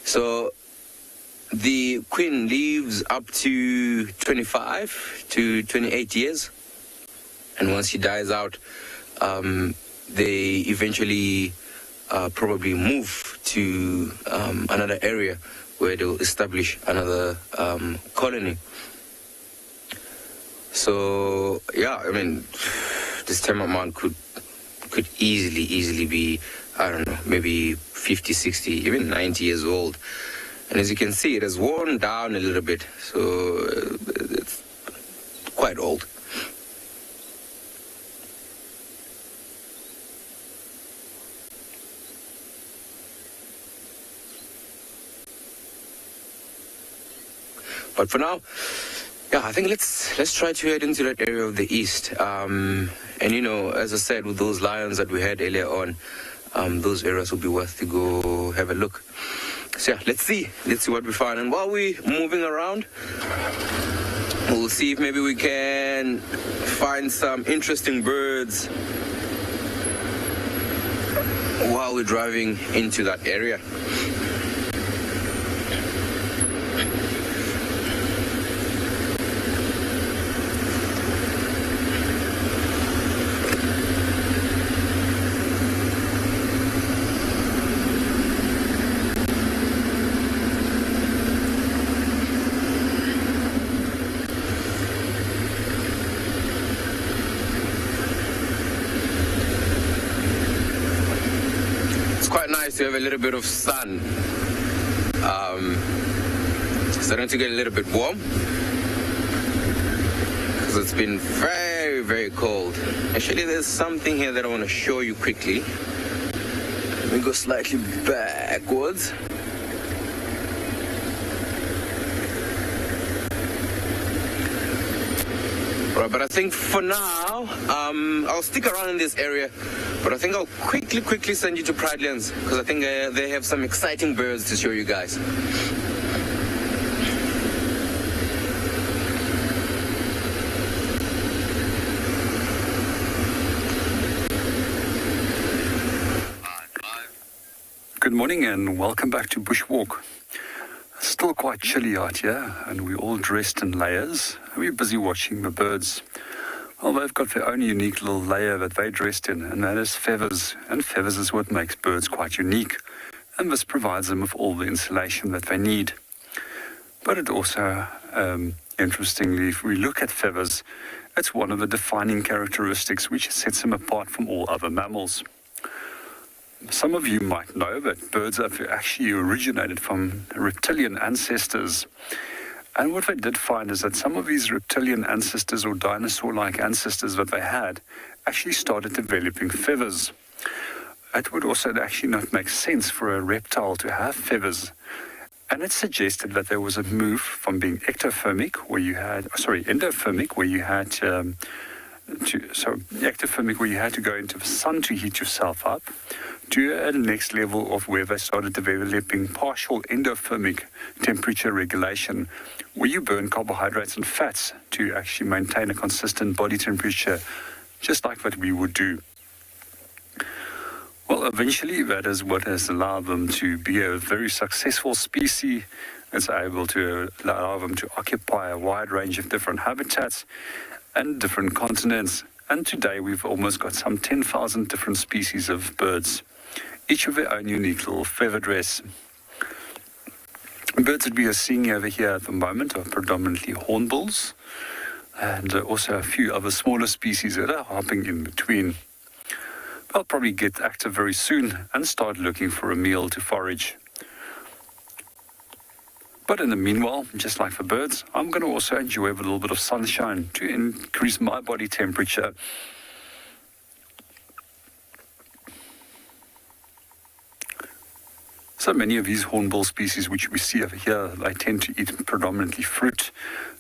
So the queen lives up to 25 to 28 years, and once she dies out, they eventually probably move to another area where they'll establish another colony. So yeah, I mean, this termite mound could easily be, I don't know, maybe 50, 60, even 90 years old. And as you can see, it has worn down a little bit, so it's quite old. But for now, yeah, I think let's try to head into that area of the east. And you know, as I said, with those lions that we had earlier on, those areas will be worth to go have a look. So yeah, let's see what we find. And while we're moving around, we'll see if maybe we can find some interesting birds while we're driving into that area. To have a little bit of sun. Starting to get a little bit warm because it's been very, very cold. Actually, there's something here that I want to show you quickly. Let me go slightly backwards. Right, but I think for now, I'll stick around in this area, but I think I'll quickly send you to Pridelands, because I think they have some exciting birds to show you guys. Good morning and welcome back to Bushwalk. Still quite chilly out here, and we're all dressed in layers. We're busy watching the birds. Well, they've got their own unique little layer that they're dressed in, and that is feathers. And feathers is what makes birds quite unique, and this provides them with all the insulation that they need. But it also, interestingly, if we look at feathers, it's one of the defining characteristics which sets them apart from all other mammals. Some of you might know that birds have actually originated from reptilian ancestors. And what they did find is that some of these reptilian ancestors or dinosaur-like ancestors that they had actually started developing feathers. It would also actually not make sense for a reptile to have feathers. And it suggested that there was a move from being endothermic, where you had to go into the sun to heat yourself up, to a next level of where they started developing partial endothermic temperature regulation, where you burn carbohydrates and fats to actually maintain a consistent body temperature, just like what we would do. Well, eventually that is what has allowed them to be a very successful species. It's able to allow them to occupy a wide range of different habitats and different continents. And today we've almost got some 10,000 different species of birds, each with their own unique little feather dress. Birds that we are seeing over here at the moment are predominantly hornbills, and also a few other smaller species that are hopping in between. They'll probably get active very soon and start looking for a meal to forage. But in the meanwhile, just like the birds, I'm going to also enjoy a little bit of sunshine to increase my body temperature. So many of these hornbill species which we see over here, they tend to eat predominantly fruit,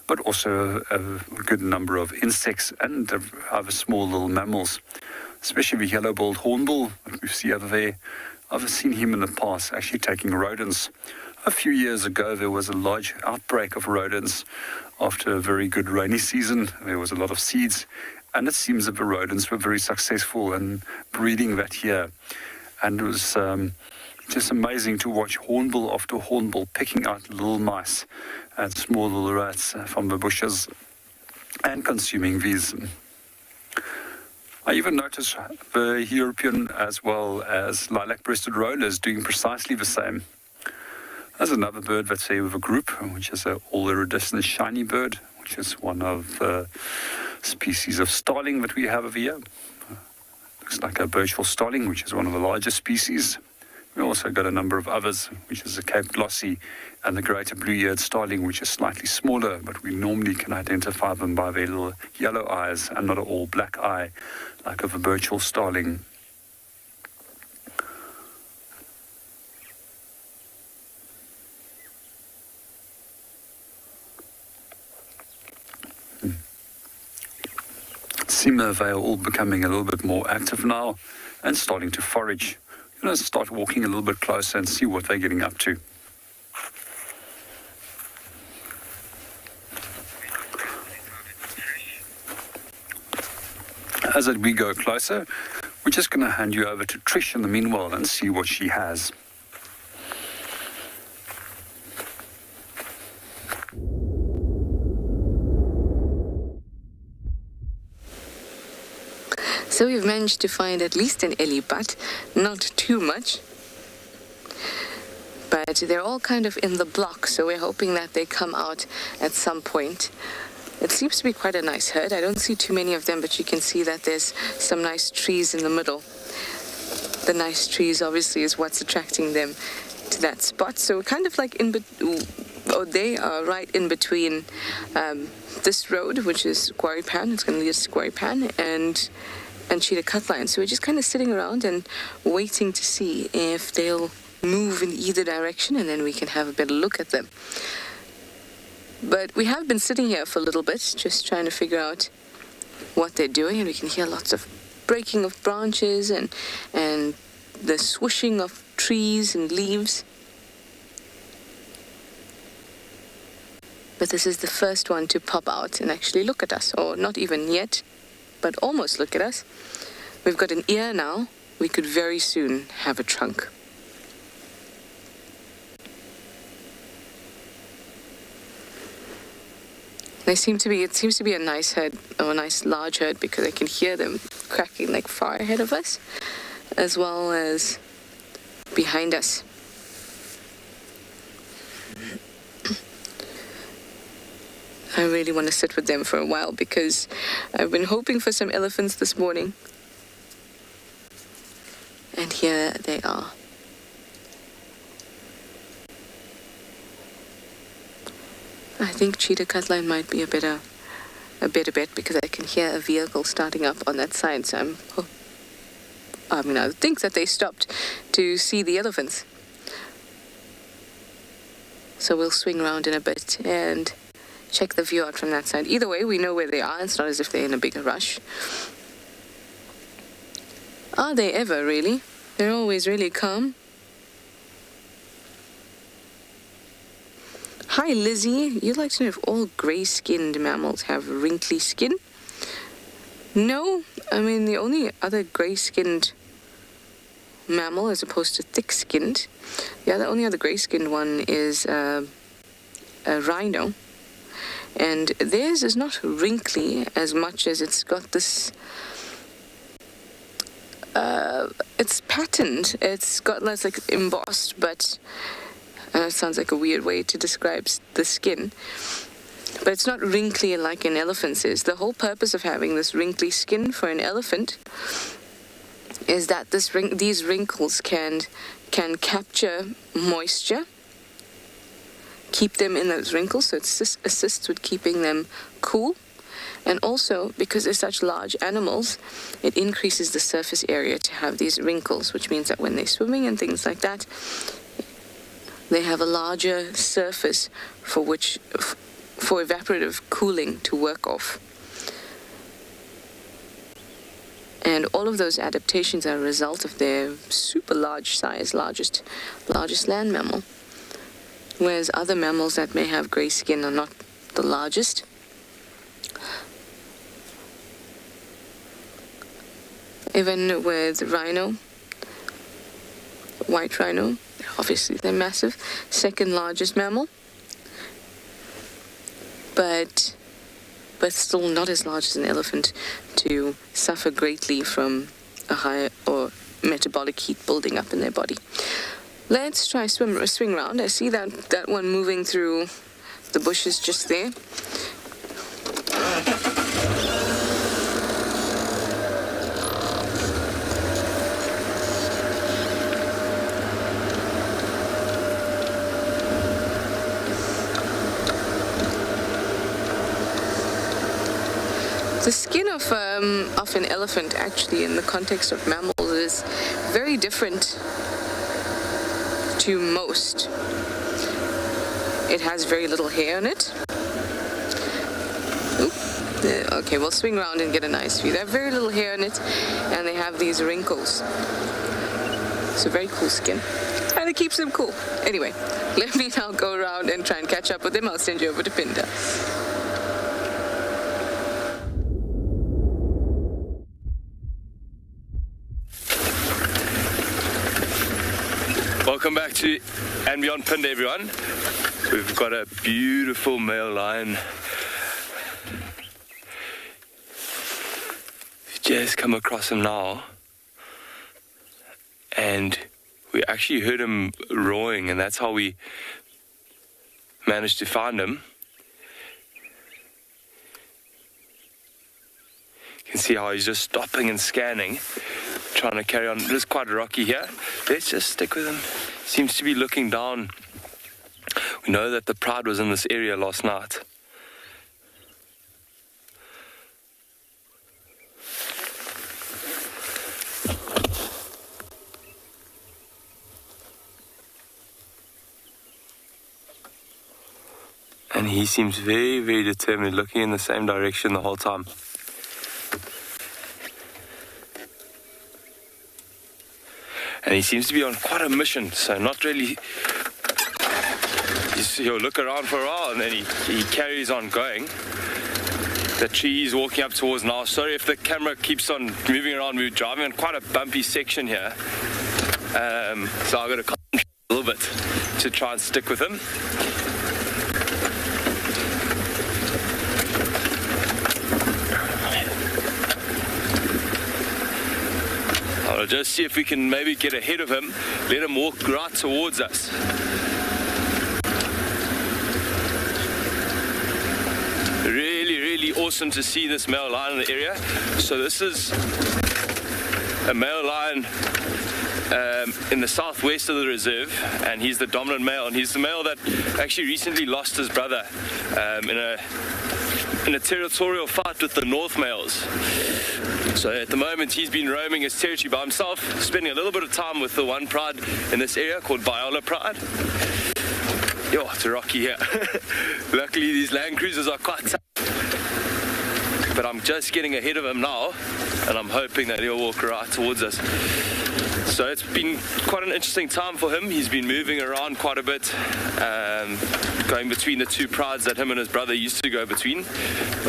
but also a good number of insects and other small little mammals. Especially the yellow-billed hornbill that we see over there. I've seen him in the past actually taking rodents. A few years ago, there was a large outbreak of rodents after a very good rainy season. There was a lot of seeds, and it seems that the rodents were very successful in breeding that year. And it was just amazing to watch hornbill after hornbill picking out little mice and small little rats from the bushes and consuming these. I even noticed the European as well as lilac-breasted rollers doing precisely the same. There's another bird that's here with a group, which is an all-iridescent shiny bird, which is one of the species of starling that we have over here. Looks like a Birchville starling, which is one of the largest species. We also got a number of others, which is the Cape Glossy and the greater blue-eared starling, which is slightly smaller, but we normally can identify them by their little yellow eyes and not an all-black eye, like of a Birchville starling. Seem that they are all becoming a little bit more active now and starting to forage. Let's start walking a little bit closer and see what they're getting up to. As we go closer, we're just going to hand you over to Trish in the meanwhile and see what she has. So we've managed to find at least an ellie butt, not too much. But they're all kind of in the block, so we're hoping that they come out at some point. It seems to be quite a nice herd. I don't see too many of them, but you can see that there's some nice trees in the middle. The nice trees obviously is what's attracting them to that spot. So we're kind of like they are right in between this road, which is Quarry Pan. It's going to lead us to Quarry Pan and Cheetah Cutline. So we're just kind of sitting around and waiting to see if they'll move in either direction, and then we can have a better look at them. But we have been sitting here for a little bit, just trying to figure out what they're doing, and we can hear lots of breaking of branches and the swooshing of trees and leaves. But this is the first one to pop out and actually look at us, or not even yet, but almost look at us. We've got an ear now. We could very soon have a trunk. It seems to be a nice herd, or a nice large herd, because I can hear them cracking like far ahead of us, as well as behind us. I really want to sit with them for a while because I've been hoping for some elephants this morning. And here they are. I think Cheetah Cutline might be a better bet because I can hear a vehicle starting up on that side. So I would think that they stopped to see the elephants. So we'll swing around in a bit and check the view out from that side. Either way, we know where they are. It's not as if they're in a big rush. Are they ever, really? They're always really calm. Hi, Lizzie. You'd like to know if all grey-skinned mammals have wrinkly skin? No. I mean, the only other grey-skinned mammal as opposed to thick-skinned, the only other grey-skinned one is a rhino. And theirs is not wrinkly as much as it's got this, it's patterned. It's got less like embossed, but it sounds like a weird way to describe the skin. But it's not wrinkly like an elephant's is. The whole purpose of having this wrinkly skin for an elephant is that these wrinkles can capture moisture, keep them in those wrinkles, so it assists with keeping them cool. And also, because they're such large animals, it increases the surface area to have these wrinkles, which means that when they're swimming and things like that, they have a larger surface for evaporative cooling to work off. And all of those adaptations are a result of their super large size, largest land mammal. Whereas other mammals that may have gray skin are not the largest. Even with rhino, white rhino, obviously they're massive, second largest mammal, but still not as large as an elephant to suffer greatly from a high or metabolic heat building up in their body. Let's try swing round. I see that one moving through the bushes just there. The skin of an elephant, actually, in the context of mammals, is very different to most. It has very little hair on it. Okay, we'll swing around and get a nice view. They have very little hair on it, and they have these wrinkles. It's a very cool skin, and it keeps them cool. Anyway, let me now go around and try and catch up with them. I'll send you over to Pinda. Welcome back to And Beyond Pinda, everyone. We've got a beautiful male lion. Just come across him now, and we actually heard him roaring, and that's how we managed to find him. You can see how he's just stopping and scanning, trying to carry on. It is quite rocky here. Let's just stick with him. Seems to be looking down. We know that the pride was in this area last night. And he seems very, very determined, looking in the same direction the whole time. And he seems to be on quite a mission, so not really. He'll look around for a while and then he carries on going. The tree he's walking up towards now. Sorry if the camera keeps on moving around. We're driving on quite a bumpy section here. So I've got to concentrate a little bit to try and stick with him. I'll just see if we can maybe get ahead of him, let him walk right towards us. Really, really awesome to see this male lion in the area. So this is a male lion in the southwest of the reserve, and he's the dominant male, and he's the male that actually recently lost his brother in a territorial fight with the north males. So at the moment he's been roaming his territory by himself, spending a little bit of time with the one pride in this area called Viola Pride. Yo, it's rocky here. Luckily these Land Cruisers are quite tough. But I'm just getting ahead of him now, and I'm hoping that he'll walk right towards us. So it's been quite an interesting time for him. He's been moving around quite a bit, going between the two prides that him and his brother used to go between,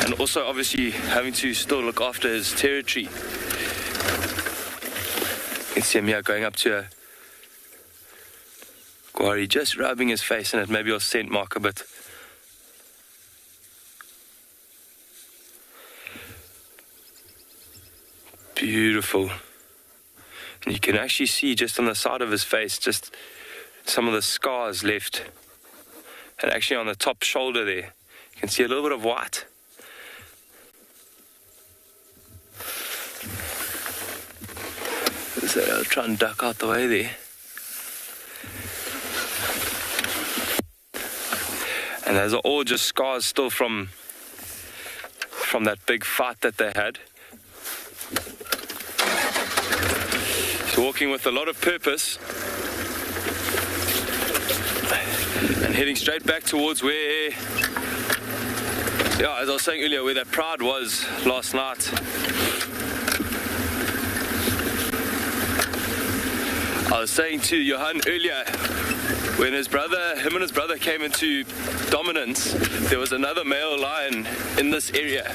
and also obviously having to still look after his territory. You can see him here going up to a quarry, just rubbing his face in it. Maybe I'll scent mark a bit. Beautiful. And you can actually see just on the side of his face just some of the scars left. And actually on the top shoulder there, you can see a little bit of white. So I'll try and duck out the way there. And those are all just scars still from that big fight that they had. He's walking with a lot of purpose and heading straight back towards where, as I was saying earlier, where that pride was last night. I was saying to Johan earlier, when him and his brother came into dominance, there was another male lion in this area.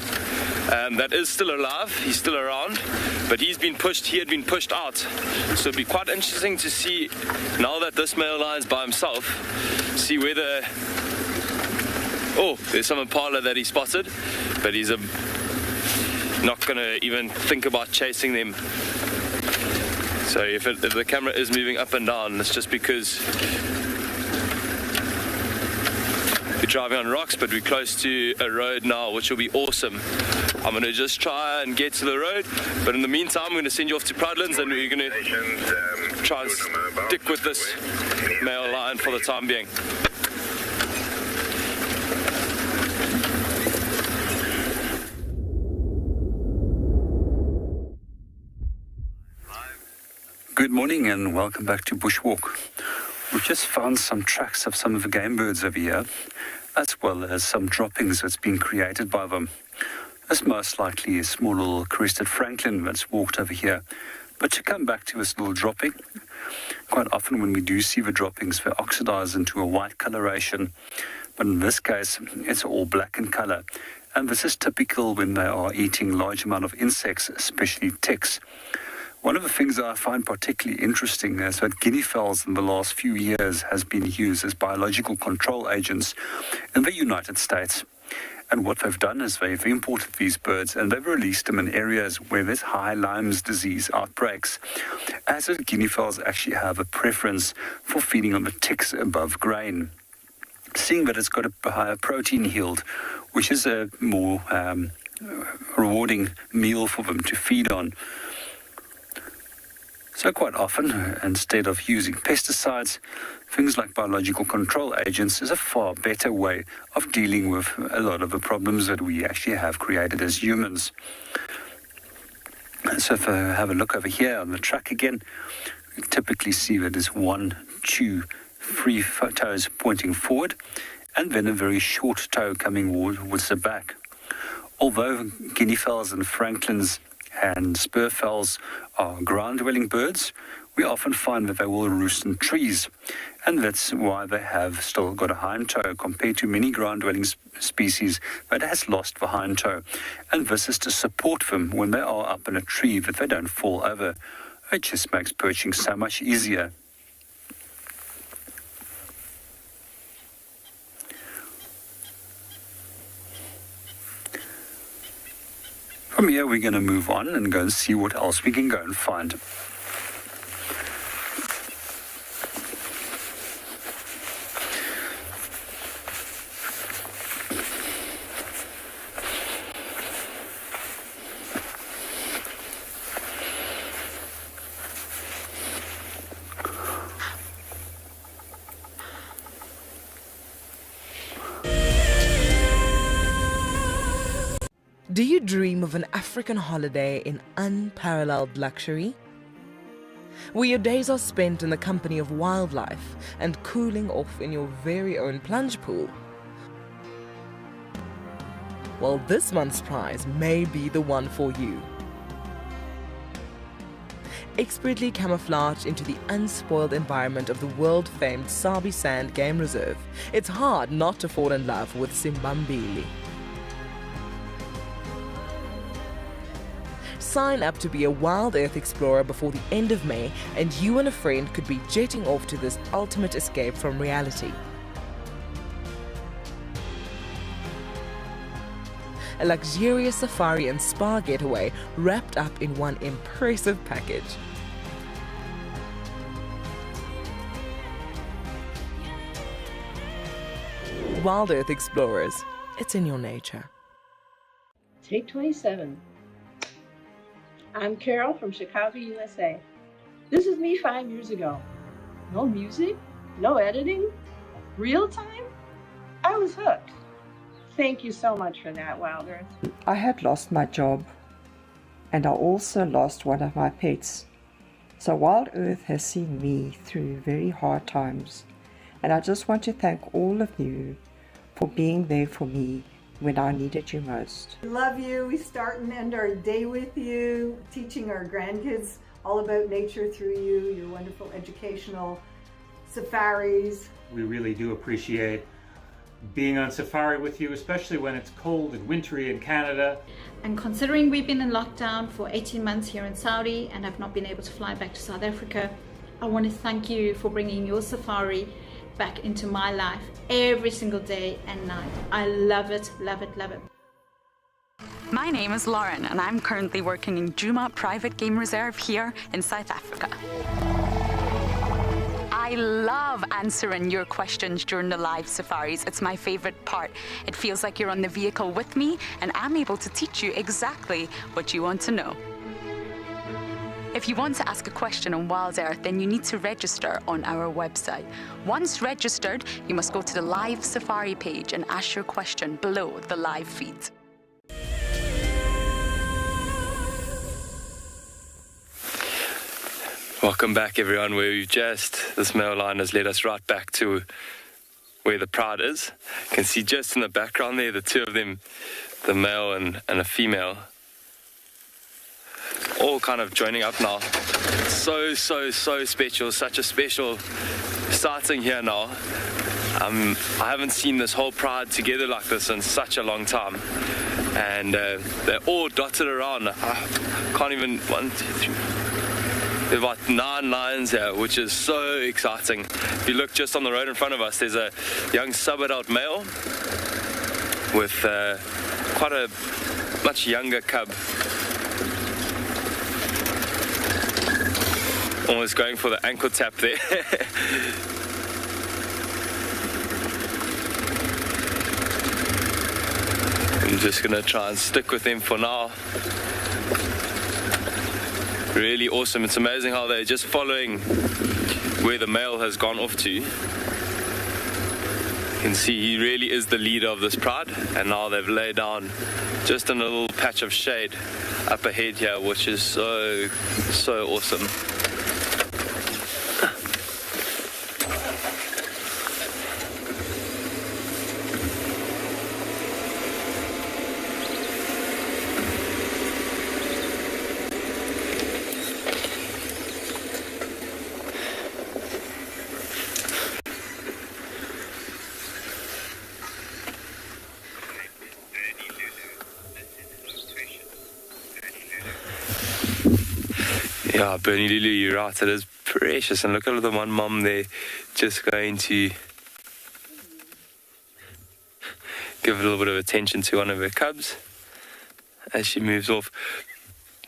That is still alive, he's still around, but he had been pushed out. So it'd be quite interesting to see, now that this male lion's by himself, see whether, there's some Impala that he spotted, but he's not gonna even think about chasing them. So if the camera is moving up and down, it's just because we're driving on rocks, but we're close to a road now, which will be awesome. I'm going to just try and get to the road, but in the meantime, I'm going to send you off to Proudlands, and we're going to try and stick with this male lion for the time being. Good morning and welcome back to Bushwalk. We've just found some tracks of some of the game birds over here, as well as some droppings that's been created by them. There's most likely a small little crested francolin that's walked over here. But to come back to this little dropping, quite often when we do see the droppings, they oxidize into a white coloration. But in this case, it's all black in color. And this is typical when they are eating large amount of insects, especially ticks. One of the things that I find particularly interesting is that guinea fowls in the last few years has been used as biological control agents in the United States. And what they've done is they've imported these birds and they've released them in areas where there's high Lyme's disease outbreaks, as the guinea fowls actually have a preference for feeding on the ticks above grain. Seeing that it's got a higher protein yield, which is a more rewarding meal for them to feed on. So quite often, instead of using pesticides, things like biological control agents is a far better way of dealing with a lot of the problems that we actually have created as humans. So if I have a look over here on the track again, we typically see that there's 1, 2, 3 toes pointing forward, and then a very short toe coming towards the back. Although guinea fowls and francolins and spur fowls are ground-dwelling birds, we often find that they will roost in trees, and that's why they have still got a hind toe compared to many ground-dwelling species that has lost the hind toe. And this is to support them when they are up in a tree, that they don't fall over. It just makes perching so much easier. From here we're going to move on and go and see what else we can go and find. Do you dream of an African holiday in unparalleled luxury? Where your days are spent in the company of wildlife and cooling off in your very own plunge pool? Well, this month's prize may be the one for you. Expertly camouflaged into the unspoiled environment of the world-famed Sabi Sand Game Reserve, it's hard not to fall in love with Simbambili. Sign up to be a WildEarth explorer before the end of May, and you and a friend could be jetting off to this ultimate escape from reality. A luxurious safari and spa getaway wrapped up in one impressive package. WildEarth Explorers, it's in your nature. Take 27. I'm Carol from Chicago, USA. This is me 5 years ago. No music, no editing, real time. I was hooked. Thank you so much for that, WildEarth. I had lost my job, and I also lost one of my pets. So WildEarth has seen me through very hard times, and I just want to thank all of you for being there for me when I needed you most. We love you. We start and end our day with you, teaching our grandkids all about nature through you, your wonderful educational safaris. We really do appreciate being on safari with you, especially when it's cold and wintry in Canada. And considering we've been in lockdown for 18 months here in Saudi and have not been able to fly back to South Africa, I want to thank you for bringing your safari back into my life every single day and night. I love it, love it, love it. My name is Lauren and I'm currently working in Djuma Private Game Reserve here in South Africa. I love answering your questions during the live safaris. It's my favorite part. It feels like you're on the vehicle with me and I'm able to teach you exactly what you want to know. If you want to ask a question on WildEarth, then you need to register on our website. Once registered, you must go to the live safari page and ask your question below the live feed. Welcome back, everyone. This male line has led us right back to where the pride is. You can see just in the background there, the two of them, the male and a female, all kind of joining up now. So special, such a special sighting here now. I haven't seen this whole pride together like this in such a long time. And they're all dotted around. I can't even, 1, 2, 3. There are about 9 lions here, which is so exciting. If you look just on the road in front of us, there's a young sub-adult male with quite a much younger cub. Almost going for the ankle tap there. I'm just going to try and stick with them for now. Really awesome. It's amazing how they're just following where the male has gone off to. You can see he really is the leader of this pride, and now they've laid down just in a little patch of shade up ahead here, which is so awesome. Yeah, Bernie Lulu, you're right, it is precious. And look at the one mom there just going to give a little bit of attention to one of her cubs as she moves off.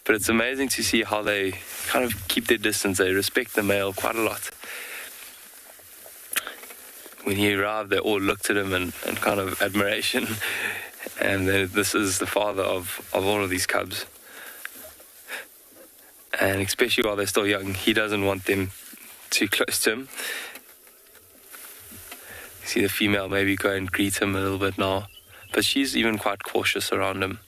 But it's amazing to see how they kind of keep their distance. They respect the male quite a lot. When he arrived, they all looked at him in kind of admiration. And this is the father of all of these cubs. And especially while they're still young, he doesn't want them too close to him. You see the female maybe go and greet him a little bit now, but she's even quite cautious around him.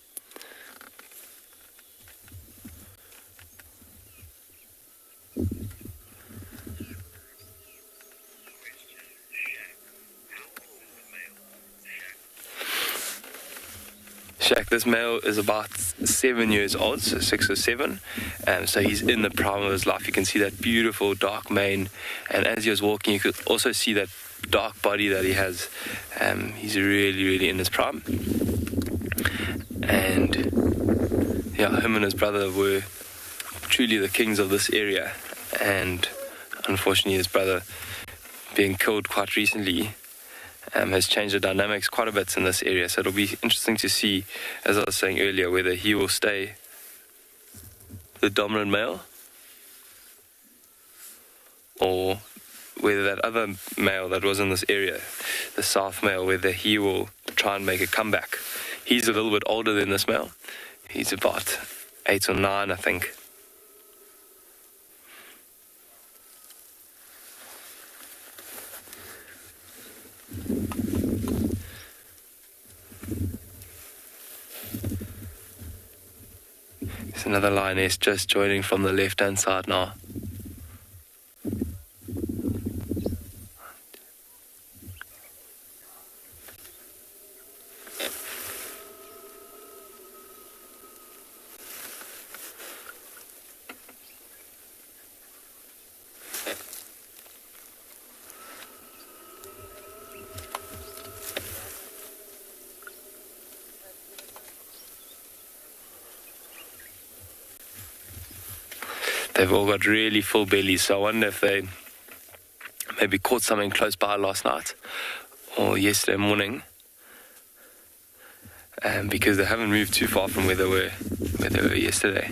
Shaq, this male is about 7 years old, so 6 or 7. So he's in the prime of his life. You can see that beautiful dark mane, and as he was walking, you could also see that dark body that he has. He's really in his prime. And yeah, him and his brother were truly the kings of this area. And unfortunately, his brother being killed quite recently has changed the dynamics quite a bit in this area. So it'll be interesting to see, as I was saying earlier, whether he will stay the dominant male or whether that other male that was in this area, the south male, whether he will try and make a comeback. He's a little bit older than this male. He's about 8 or 9, I think. There's another lioness just joining from the left-hand side now. they've all got really full bellies. So I wonder if they maybe caught something close by last night or yesterday morning, because they haven't moved too far from where they were yesterday.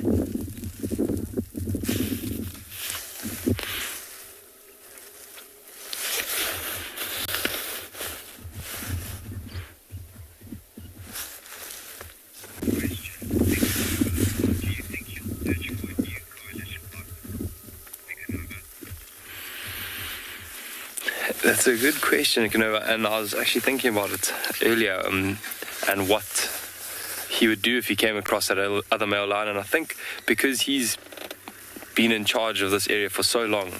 That's a good question, and I was actually thinking about it earlier, and what he would do if he came across that other male lion. And I think because he's been in charge of this area for so long,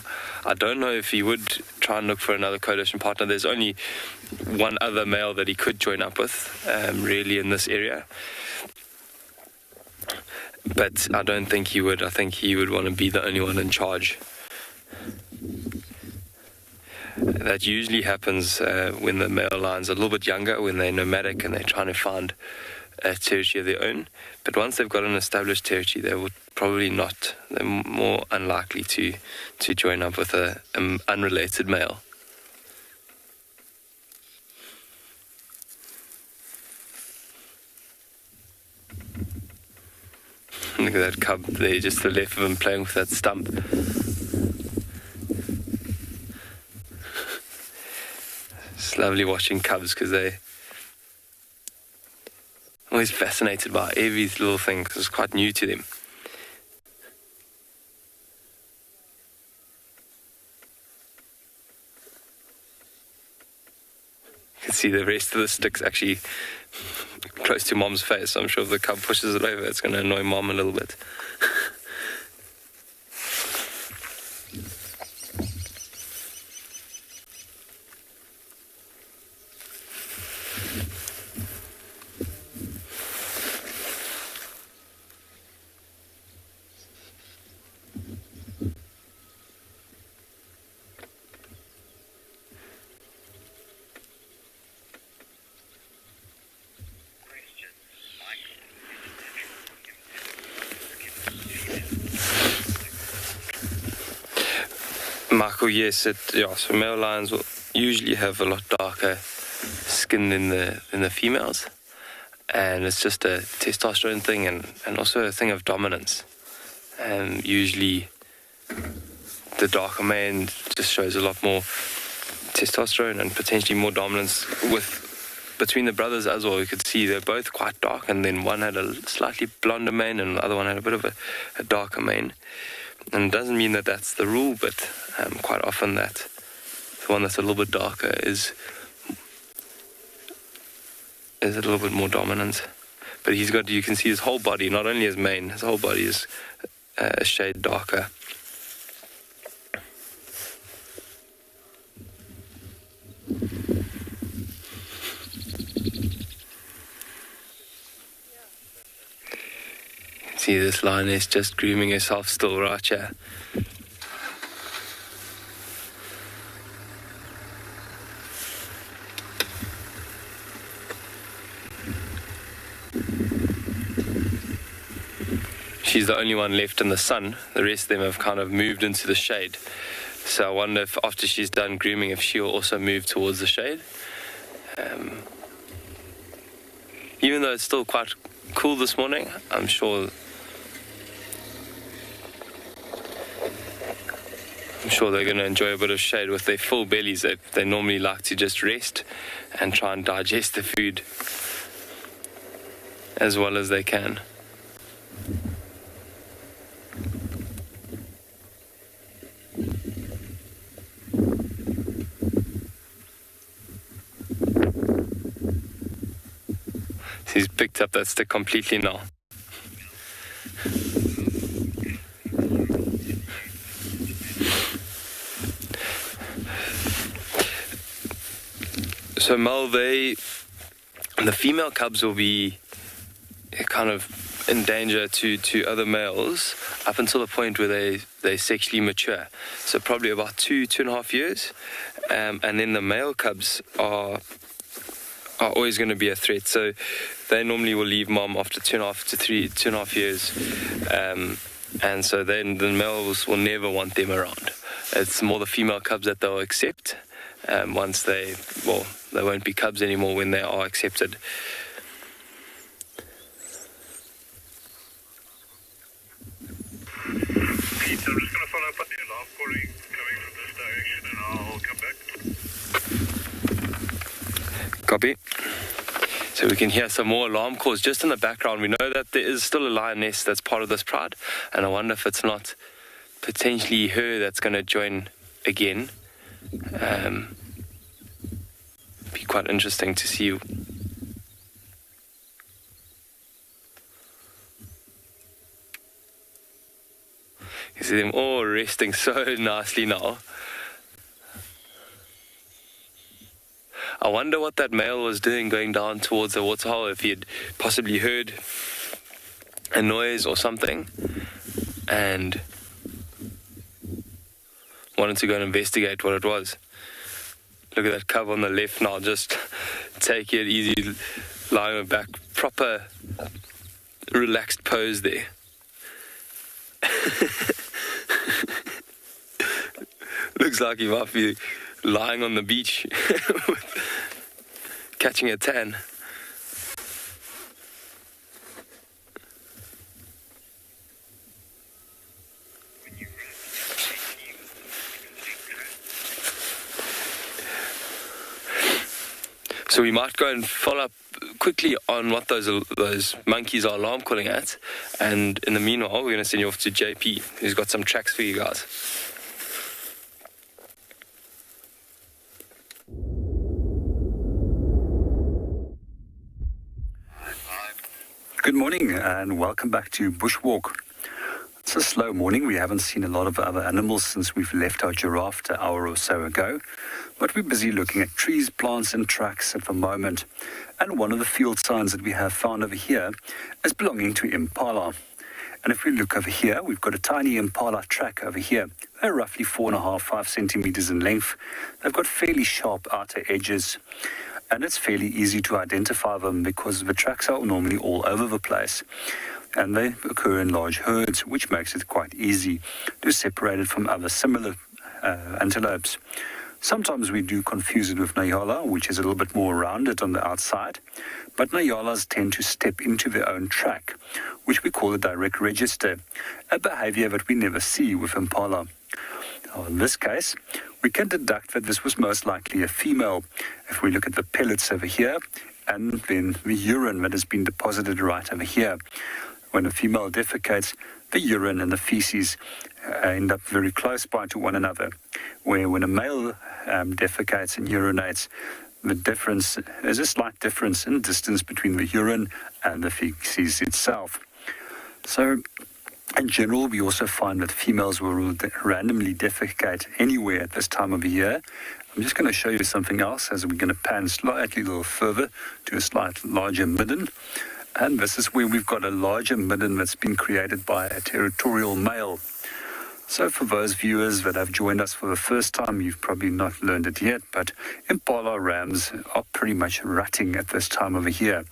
I don't know if he would try and look for another coalition partner. There's only one other male that he could join up with, really, in this area. But I don't think he would. I think he would want to be the only one in charge. That usually happens when the male lions are a little bit younger, when they're nomadic and they're trying to find a territory of their own. But once they've got an established territory, they would probably not. They're more unlikely to join up with an unrelated male. Look at that cub there, just to the left of him playing with that stump. It's lovely watching cubs because they're always fascinated by every little thing because it's quite new to them. You can see the rest of the stick's actually close to Mom's face. I'm sure if the cub pushes it over, it's going to annoy Mom a little bit. Michael, yes, so male lions will usually have a lot darker skin than the females, and it's just a testosterone thing and also a thing of dominance. And usually the darker male just shows a lot more testosterone and potentially more dominance between the brothers as well. You could see they're both quite dark, and then one had a slightly blonder mane and the other one had a bit of a darker mane. And it doesn't mean that that's the rule, but quite often that the one that's a little bit darker is a little bit more dominant. But you can see his whole body, not only his mane, his whole body is a shade darker. See, this lioness just grooming herself still right here. She's the only one left in the sun. The rest of them have kind of moved into the shade. So I wonder if after she's done grooming, if she'll also move towards the shade. Even though it's still quite cool this morning, I'm sure they're going to enjoy a bit of shade with their full bellies. They normally like to just rest and try and digest the food as well as they can. He's picked up that stick completely now. So Mel, the female cubs will be kind of in danger to other males up until the point where they sexually mature. So probably about 2.5 years. And then the male cubs are always going to be a threat. So they normally will leave mom after 2.5 years. and so then the males will never want them around. It's more the female cubs that they'll accept once they won't be cubs anymore when they are accepted. Pete, I'm just going to follow up on the alarm calling coming from this direction and I'll come back. Copy. So we can hear some more alarm calls just in the background. We know that there is still a lioness that's part of this pride, and I wonder if it's not potentially her that's going to join again. Be quite interesting to see. You see them all resting so nicely now. I wonder what that male was doing going down towards the waterhole, if he had possibly heard a noise or something and wanted to go and investigate what it was. Look at that cub on the left now, just take it easy, lying on back, proper relaxed pose there. Looks like he might be lying on the beach catching a tan. So we might go and follow up quickly on what those monkeys are alarm calling at, and in the meanwhile we're going to send you off to JP, who's got some tracks for you guys. Good morning and welcome back to Bushwalk. It's a slow morning. We haven't seen a lot of other animals since we've left our giraffe an hour or so ago. But we're busy looking at trees, plants and tracks at the moment. And one of the field signs that we have found over here is belonging to Impala. And if we look over here, we've got a tiny Impala track over here. They're roughly 4.5–5 centimeters in length. They've got fairly sharp outer edges. And it's fairly easy to identify them because the tracks are normally all over the place. And they occur in large herds, which makes it quite easy to separate it from other similar antelopes. Sometimes we do confuse it with Ngala, which is a little bit more rounded on the outside. But Ngalas tend to step into their own track, which we call a direct register, a behavior that we never see with Impala. Now, in this case, we can deduct that this was most likely a female if we look at the pellets over here and then the urine that has been deposited right over here. When a female defecates, the urine and the feces end up very close by to one another, where when a male defecates and urinates, the difference is a slight difference in distance between the urine and the feces itself. So, in general, we also find that females will randomly defecate anywhere at this time of the year. I'm just going to show you something else as we're going to pan slightly a little further to a slightly larger midden. And this is where we've got a larger midden that's been created by a territorial male. So for those viewers that have joined us for the first time, you've probably not learned it yet, but Impala rams are pretty much rutting at this time of the year.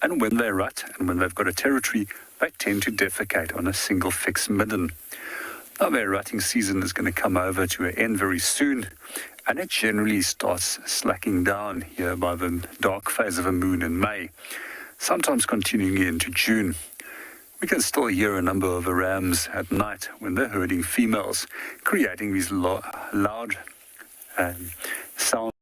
And when they rut and when they've got a territory, they tend to defecate on a single fixed midden. Now their rutting season is going to come over to an end very soon, and it generally starts slacking down here by the dark phase of the moon in May, sometimes continuing into June. We can still hear a number of the rams at night when they're herding females, creating these loud sounds